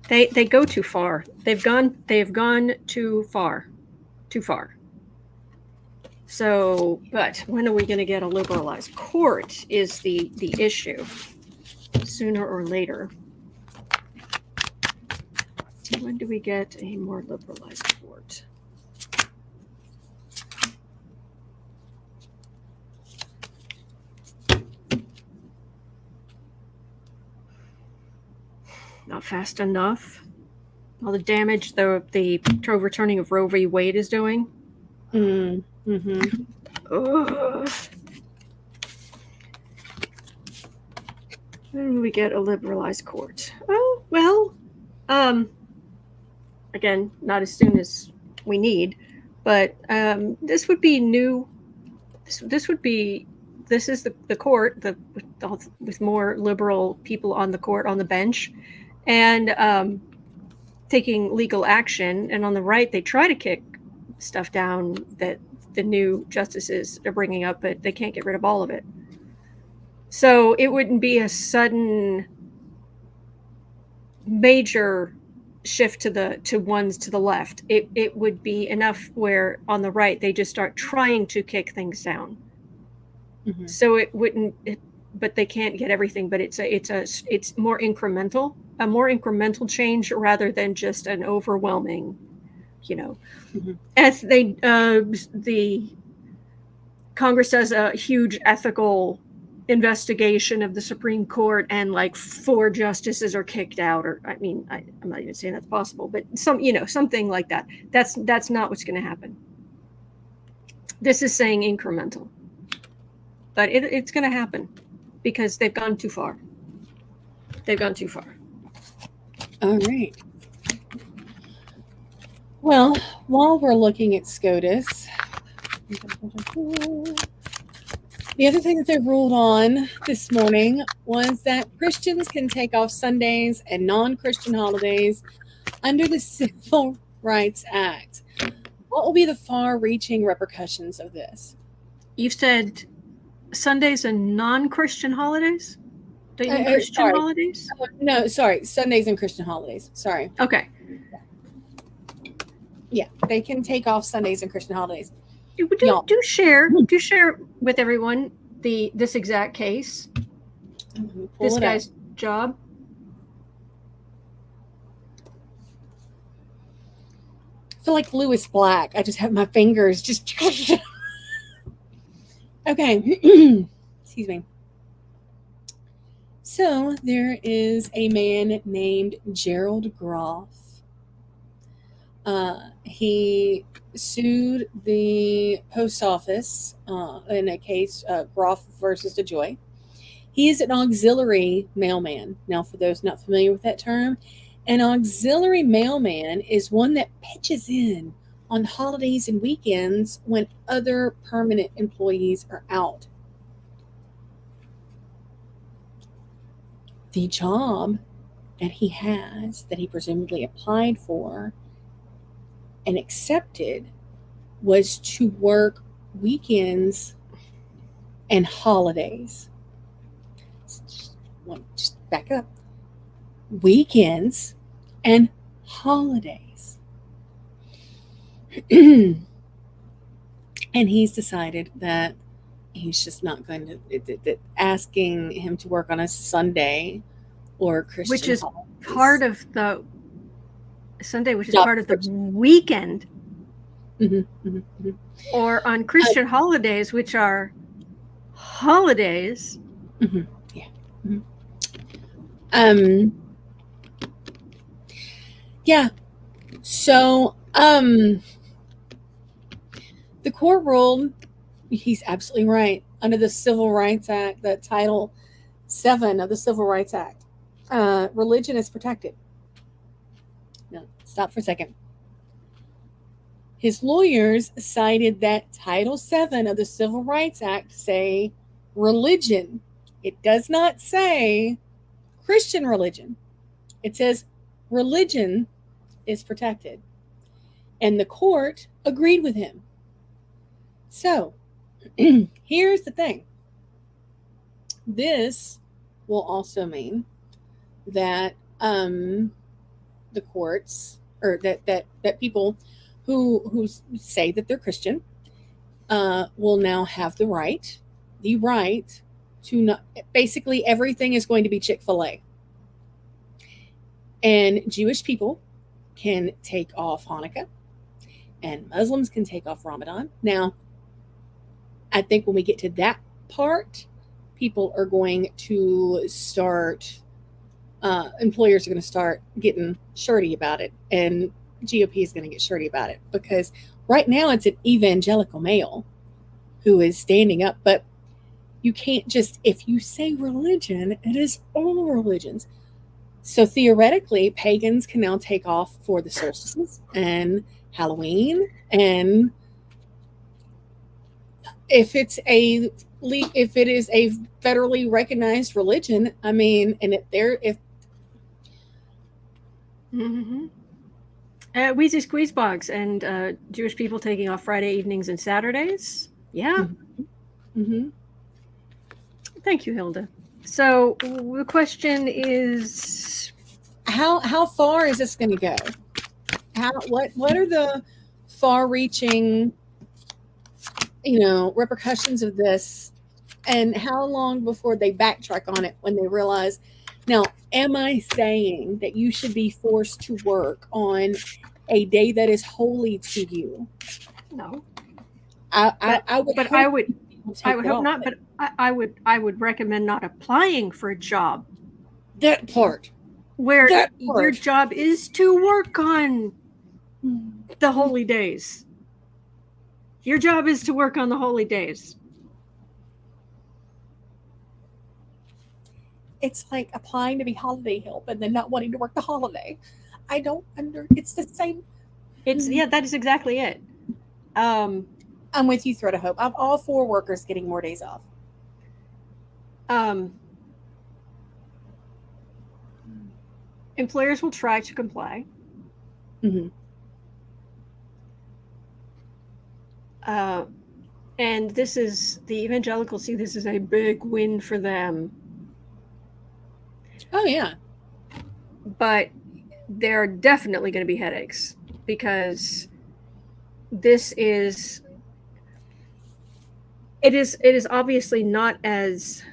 They go too far. They've gone too far. So, but when are we going to get a liberalized court is the issue. Sooner or later. When do we get a more liberalized court? Not fast enough. All the damage the overturning of Roe v. Wade is doing. Mm-hmm. Ugh. When do we get a liberalized court? Oh, well, again, not as soon as we need, but this would be new. This is the court with more liberal people on the court, on the bench, and taking legal action. And on the right, they try to kick stuff down that the new justices are bringing up, but they can't get rid of all of it. So it wouldn't be a sudden major shift to ones to the left. It would be enough where on the right they just start trying to kick things down. Mm-hmm. So it wouldn't, but they can't get everything. But it's more incremental, a more incremental change rather than just an overwhelming, Mm-hmm. As the Congress does a huge ethical investigation of the Supreme Court, and like 4 justices are kicked out, or I'm not even saying that's possible, but something like that. That's not what's going to happen. This is saying incremental, but it's going to happen because they've gone too far. All right. Well, while we're looking at SCOTUS, the other thing that they ruled on this morning was that Christians can take off Sundays and non-Christian holidays under the Civil Rights Act. What will be the far-reaching repercussions of this? You've said Sundays and non-Christian holidays? Don't you mean Christian holidays? No, sorry. Sundays and Christian holidays. Sorry. Okay. Yeah, they can take off Sundays and Christian holidays. Do share with everyone this exact case. This guy's job. I feel like Lewis Black. I just have my fingers just. Okay. Excuse me. So there is a man named Gerald Groff. He sued the post office in a case, Groff versus DeJoy. He is an auxiliary mailman. Now, for those not familiar with that term, an auxiliary mailman is one that pitches in on holidays and weekends when other permanent employees are out. The job that he has, that he presumably applied for and accepted, was to work weekends and holidays. Just back up. Weekends and holidays. And he's decided that he's just not going to, asking him to work on a Sunday or Christian which is holidays. Part of the Sunday, which is part of the weekend, or on Christian holidays, which are holidays. Yeah. So, the court ruled he's absolutely right. Under the Civil Rights Act, the Title 7 of the Civil Rights Act, religion is protected. No, stop for a second. His lawyers cited that Title VII of the Civil Rights Act say religion. It does not say Christian religion. It says religion is protected. And the court agreed with him. So, here's the thing. This will also mean that the courts, or that people who say that they're Christian will now have the right to not, basically everything is going to be Chick-fil-A. And Jewish people can take off Hanukkah, and Muslims can take off Ramadan. Now, I think when we get to that part, people are going to start, employers are going to start getting shirty about it, and GOP is going to get shirty about it, because right now it's an evangelical male who is standing up. But you can't just, if you say religion, it is all religions. So theoretically, pagans can now take off for the solstices and Halloween, and if it is a federally recognized religion, I mean, and if Wheezy Squeeze Box and Jewish people taking off Friday evenings and Saturdays. Yeah. Mm-hmm. Thank you, Hilda. So the question is, how far is this going to go? What are the far-reaching, repercussions of this, and how long before they backtrack on it when they realize? Now, am I saying that you should be forced to work on a day that is holy to you? No. I would hope not. But I would recommend not applying for a job. That part. Where your job is to work on the holy days. Your job is to work on the holy days. It's like applying to be holiday help and then not wanting to work the holiday. It's the same. That is exactly it. I'm with you, Thread of Hope. I'm all for workers getting more days off. Employers will try to comply. Mm-hmm. And the evangelicals see this as a big win for them. Oh, yeah. But there are definitely going to be headaches, because it is obviously not as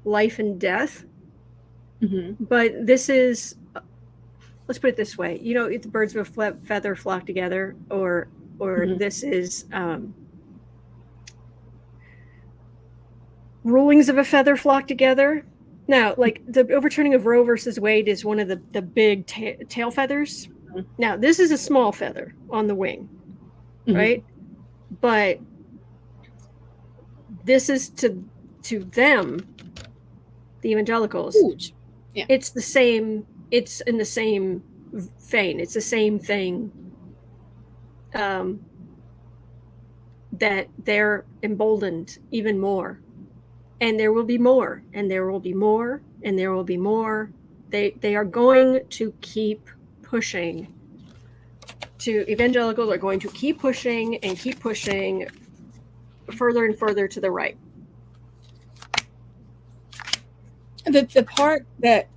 life and death, but this is, let's put it this way, if the birds of a feather flock together, or this is rulings of a feather flock together. Now, like the overturning of Roe versus Wade is one of the big tail feathers. Now, this is a small feather on the wing, right? But this is to them, the evangelicals. Huge. Yeah. It's in the same vein. It's the same thing. That they're emboldened even more. And there will be more, and there will be more, and there will be more. They are going to keep pushing. Evangelicals are going to keep pushing and keep pushing further and further to the right. The part that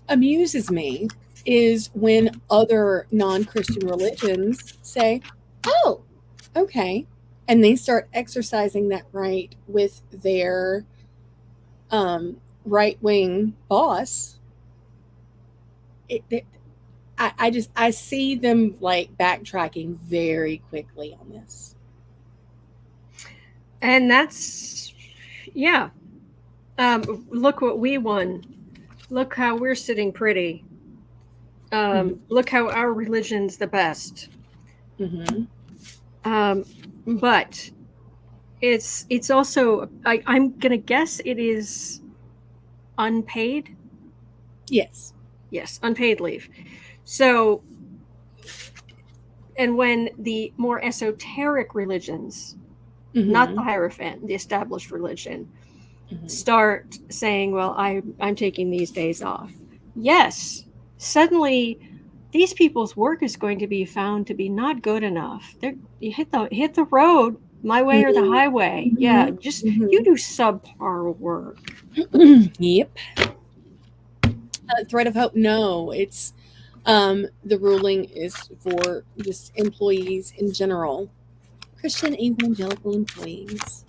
amuses me is when other non-Christian religions say, oh, okay, and they start exercising that right with their right-wing boss. I see them like backtracking very quickly on this. And that's, yeah. Look what we won. Look how we're sitting pretty. Look how our religion's the best. But it's also, I'm gonna guess it is unpaid. Yes, unpaid leave. So And when the more esoteric religions, not the Hierophant, the established religion, start saying, well, I'm taking these days off. Yes, suddenly these people's work is going to be found to be not good enough. You hit the road, my way or the highway. Yeah, just you do subpar work. Yep. Thread of hope. No, it's the ruling is for just employees in general, Christian evangelical employees.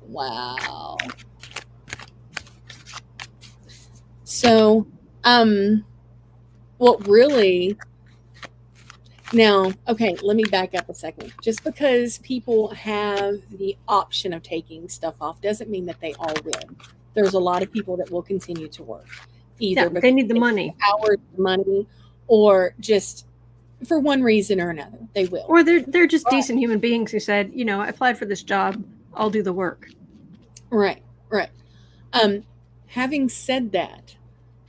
Wow. So, what really now, okay, let me back up a second. Just because people have the option of taking stuff off doesn't mean that they all will. There's a lot of people that will continue to work, either because they need the money, hours, money, or just for one reason or another, they will. Or they're just decent human beings who said, I applied for this job, I'll do the work. Right. Having said that,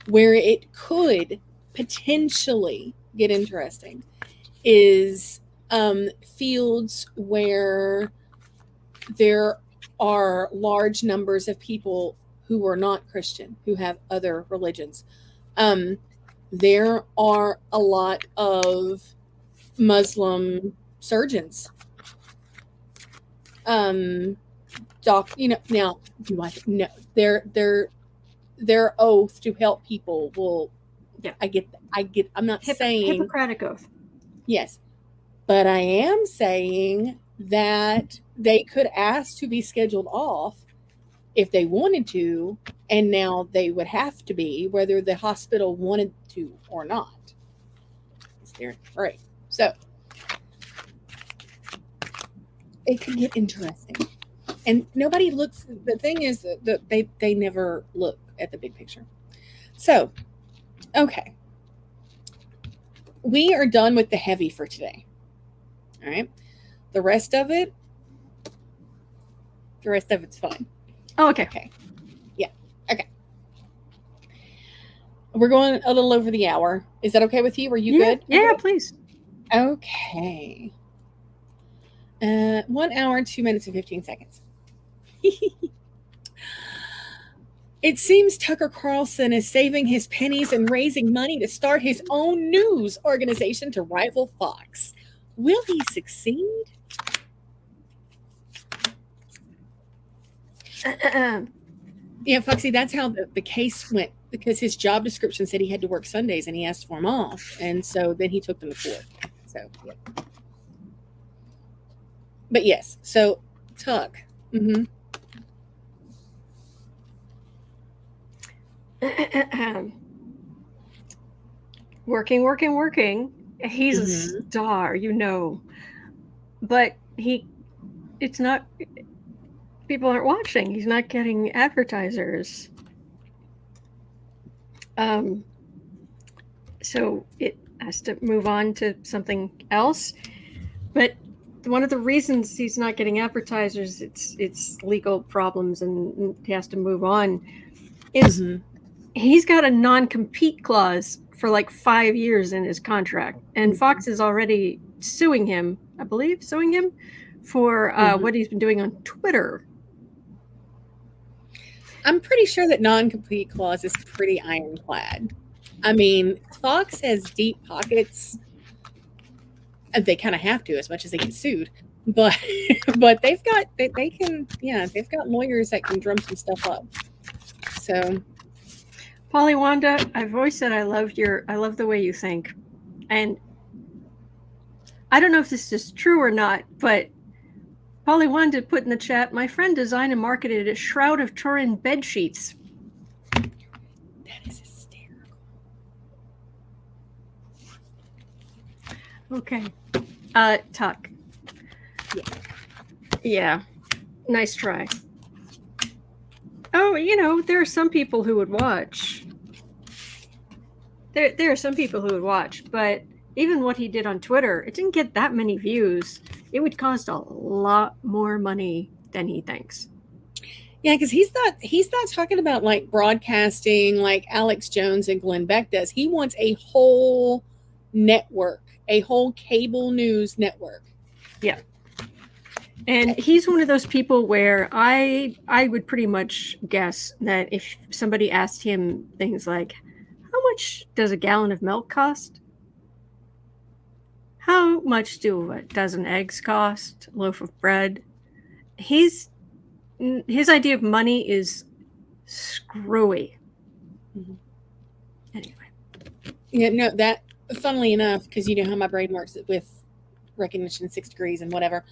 where it could potentially get interesting is fields where there are large numbers of people who are not Christian, who have other religions. There are a lot of Muslim surgeons. Now, do I know their oath to help people will, yeah, I get, I'm not saying Hippocratic oath. Yes, but I am saying that they could ask to be scheduled off if they wanted to, and now they would have to be, whether the hospital wanted to or not. It's there, right? So it could get interesting, and nobody looks. The thing is that they never look at the big picture. So, okay. We are done with the heavy for today. All right. The rest of it's fun. Oh, okay. Yeah. Okay. We're going a little over the hour. Is that okay with you? Are you good? Yeah, please. Okay. 1 hour, 2 minutes, and 15 seconds. It seems Tucker Carlson is saving his pennies and raising money to start his own news organization to rival Fox. Will he succeed? Yeah, Foxy, that's how the case went, because his job description said he had to work Sundays and he asked for them off. And so then he took them to court. So, yeah. But yes, so Tuck. Working. He's a star, but it's not, people aren't watching. He's not getting advertisers. So it has to move on to something else. But one of the reasons he's not getting advertisers, it's legal problems and he has to move on, is he's got a non-compete clause for like 5 years in his contract. And Fox is already suing him for what he's been doing on Twitter. I'm pretty sure that non-compete clause is pretty ironclad. I mean, Fox has deep pockets. They kind of have to, as much as they get sued. But they've got they've got lawyers that can drum some stuff up. So, Polly Wanda, I've always said I love the way you think, and I don't know if this is true or not, but Polly Wanda put in the chat, my friend designed and marketed a Shroud of Turin bed sheets. That is hysterical. Okay. Tuck. Yeah. Nice try. Oh, there are some people who would watch. There are some people who would watch, but even what he did on Twitter, it didn't get that many views. It would cost a lot more money than he thinks. Yeah, because he's not talking about like broadcasting like Alex Jones and Glenn Beck does. He wants a whole network, a whole cable news network. Yeah. And he's one of those people where I would pretty much guess that if somebody asked him things like, how much does a gallon of milk cost? How much do a dozen eggs cost? A loaf of bread? His idea of money is screwy. Mhm. Anyway. Yeah, no, that funnily enough, because you know how my brain works with recognition, 6 degrees and whatever.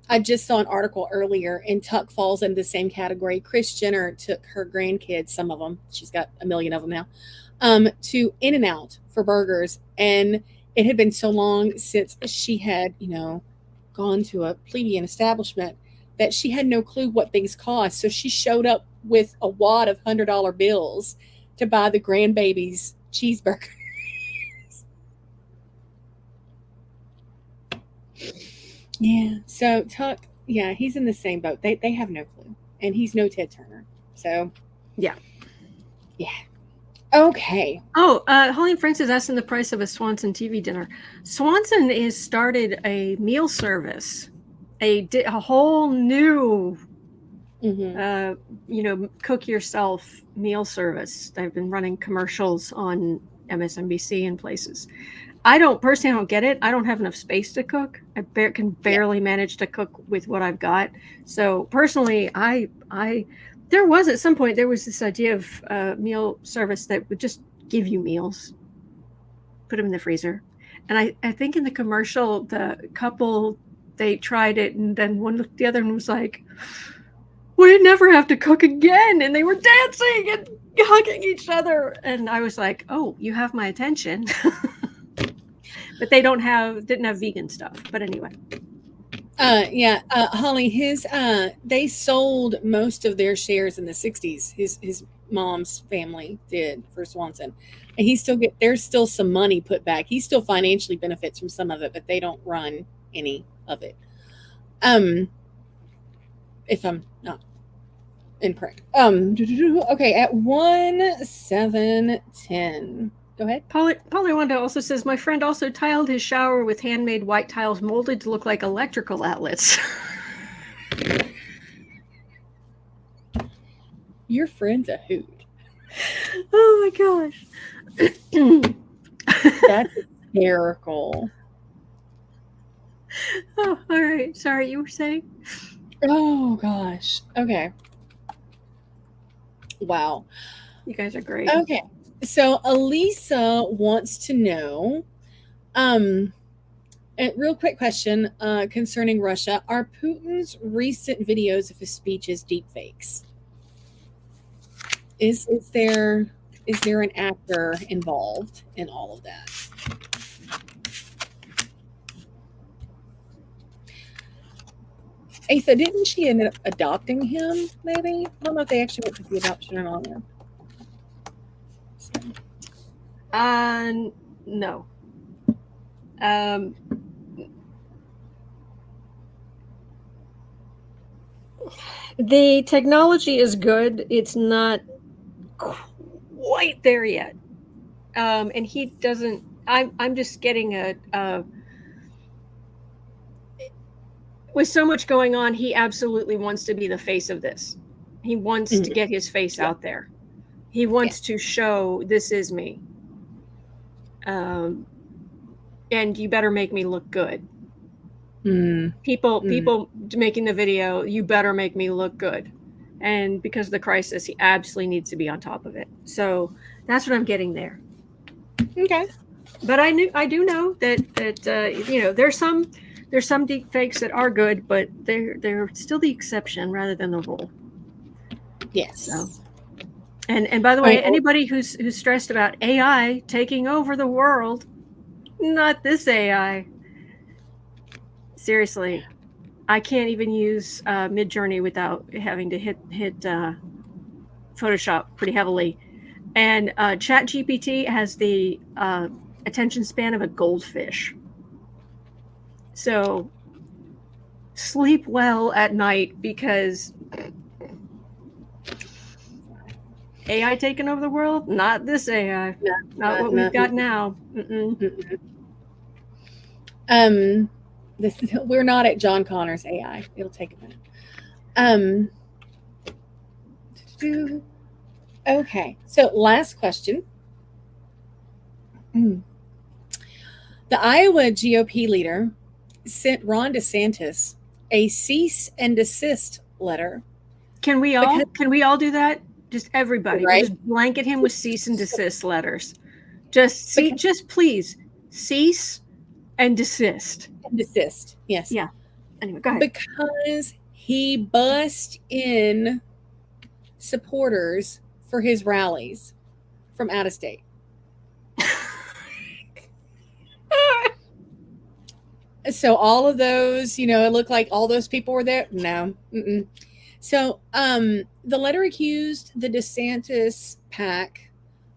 I just saw an article earlier, and Tuck falls in the same category. Kris Jenner took her grandkids, some of them, she's got a million of them now, to In-N-Out for burgers. And it had been so long since she had, gone to a plebeian establishment that she had no clue what things cost. So she showed up with a wad of $100 bills to buy the grandbabies cheeseburger. Yeah. So Tuck, yeah, he's in the same boat. They have no clue. And he's no Ted Turner. So yeah. Yeah. Okay. Oh, Holly Francis asking the price of a Swanson TV dinner. Swanson has started a meal service, a whole new, cook yourself meal service. They've been running commercials on MSNBC and places. I don't get it. I don't have enough space to cook. I can barely manage to cook with what I've got. So personally, there was at some point, there was this idea of meal service that would just give you meals, put them in the freezer. And I think in the commercial, the couple, they tried it, and then one looked at the other and was like, we never have to cook again. And they were dancing and hugging each other. And I was like, oh, you have my attention. But they didn't have vegan stuff. But anyway. Holly, they sold most of their shares in the 60s. His mom's family did for Swanson. And there's still some money put back. He still financially benefits from some of it, but they don't run any of it. If I'm not incorrect. Okay, at 1-7-10. Go ahead. Polywanda also says, my friend also tiled his shower with handmade white tiles molded to look like electrical outlets. Your friend's a hoot. Oh my gosh. That's hysterical. Oh, all right. Sorry, you were saying? Oh gosh. Okay. Wow. You guys are great. Okay. So Elisa wants to know, a real quick question concerning Russia. Are Putin's recent videos of his speeches deepfakes? Is there an actor involved in all of that? Asa, didn't she end up adopting him, maybe? I don't know if they actually went through the adoption or not. No. The technology is good. It's not quite there yet. And he doesn't, I'm just getting with so much going on, he absolutely wants to be the face of this. He wants to get his face out there. He wants to show, this is me. And you better make me look good. People making the video, you better make me look good. And because of the crisis, he absolutely needs to be on top of it. So that's what I'm getting there. Okay. But I do know that there's some deep fakes that are good, but they're still the exception rather than the rule. Yes. So. And by the way, anybody who's stressed about AI taking over the world, not this AI. Seriously, I can't even use Midjourney without having to hit Photoshop pretty heavily. And ChatGPT has the attention span of a goldfish. So sleep well at night, because AI taking over the world? Not this AI. Not what we've got now. We're not at John Connor's AI. It'll take a minute. Okay, so last question. The Iowa GOP leader sent Ron DeSantis a cease and desist letter. Can we all do that? Just everybody. Right. We'll just blanket him with cease and desist letters. Just please cease and desist. Desist. Yes. Yeah. Anyway, go ahead. Because he bussed in supporters for his rallies from out of state. So all of those, it looked like all those people were there. No. So the letter accused the DeSantis PAC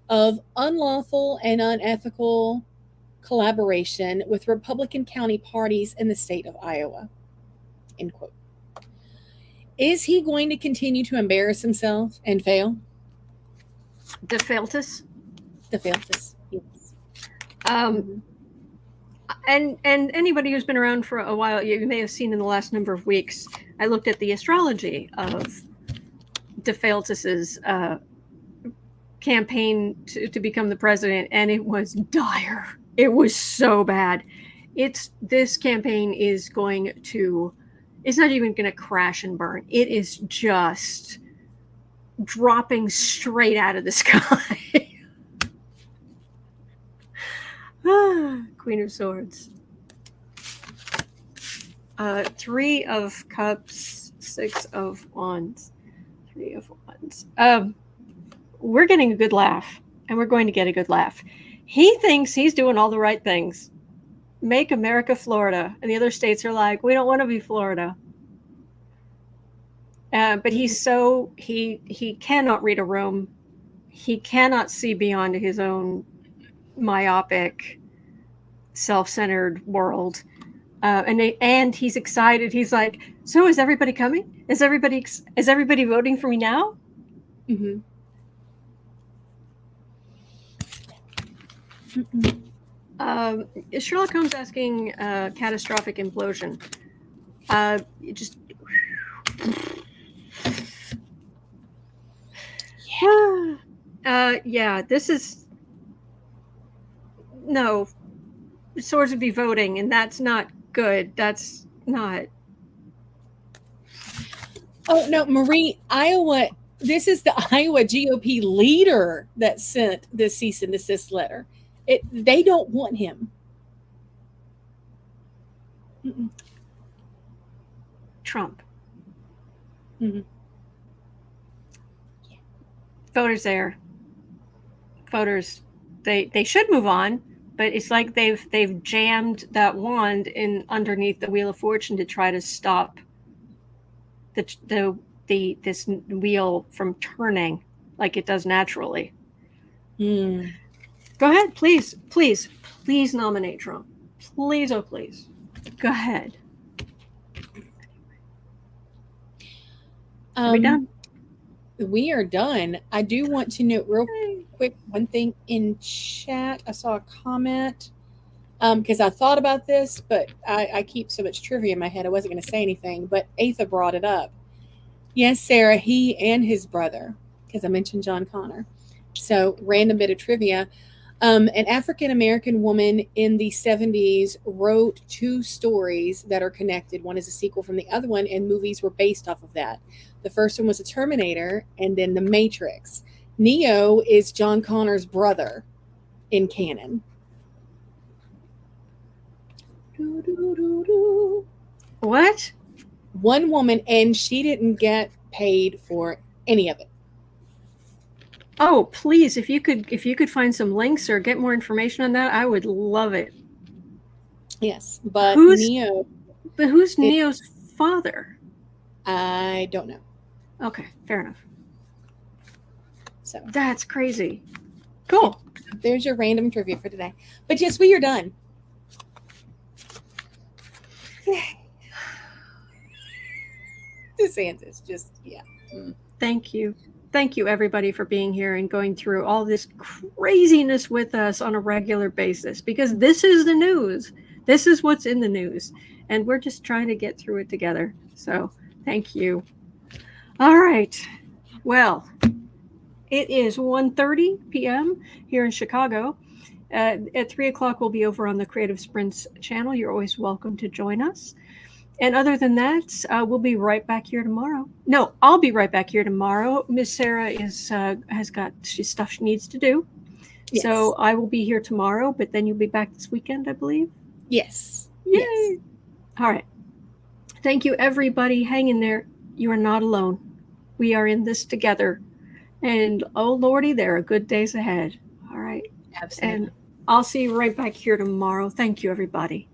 of unlawful and unethical collaboration with Republican county parties in the state of Iowa. End quote. Is he going to continue to embarrass himself and fail? DeSantis? DeSantis, yes. And anybody who's been around for a while, you may have seen in the last number of weeks, I looked at the astrology of DeSantis's campaign to become the president, and it was dire. It was so bad. This campaign is going to, it's not even going to crash and burn. It is just dropping straight out of the sky. Queen of Swords. 3 of Cups, 6 of Wands, 3 of Wands. We're getting a good laugh, and we're going to get a good laugh. He thinks he's doing all the right things. Make America Florida. And the other states are like, we don't want to be Florida. But he cannot read a room. He cannot see beyond his own myopic, self-centered world. And he's excited. He's like, so is everybody coming? Is everybody voting for me now? Mm-hmm. Sherlock Holmes asking catastrophic implosion. This is no. Swords would be voting, and that's not good. That's not. Oh no, Marie, Iowa. This is the Iowa GOP leader that sent the cease and desist letter. They don't want him. Trump. Mm-hmm. Yeah. Voters there. Voters, they should move on, but it's like they've jammed that wand in underneath the Wheel of Fortune to try to stop this wheel from turning like it does naturally. Mm. Go ahead, please nominate Trump. Please, oh please. Go ahead. Are we done? We are done. I do want to note real quick one thing in chat. I saw a comment because I thought about this, but I keep so much trivia in my head I wasn't going to say anything, but Atha brought it up. Yes, Sarah, he and his brother, because I mentioned John Connor. So random bit of trivia. An African-American woman in the 70s wrote 2 stories that are connected. One is a sequel from the other one, and movies were based off of that. The first one was a Terminator, and then The Matrix. Neo is John Connor's brother in canon. What? One woman, and she didn't get paid for any of it. Oh, please, if you could find some links or get more information on that, I would love it. Yes, but who's Neo's father? I don't know. Okay, fair enough. So that's crazy. Cool. There's your random trivia for today. But yes, we are done. DeSantis, just yeah. Thank you. thank you everybody for being here and going through all this craziness with us on a regular basis, because this is the news. This is what's in the news, and we're just trying to get through it together. So thank you. All right. Well, it is 1:30 p.m. here in Chicago. At 3 o'clock, we'll be over on the Creative Sprints channel. You're always welcome to join us. And other than that, we'll be right back here tomorrow. No, I'll be right back here tomorrow. Miss Sarah has got stuff she needs to do. Yes. So I will be here tomorrow, but then you'll be back this weekend, I believe. Yes. Yay. Yes. All right. Thank you, everybody. Hang in there. You are not alone. We are in this together. And oh, Lordy, there are good days ahead. All right. Absolutely. And I'll see you right back here tomorrow. Thank you, everybody.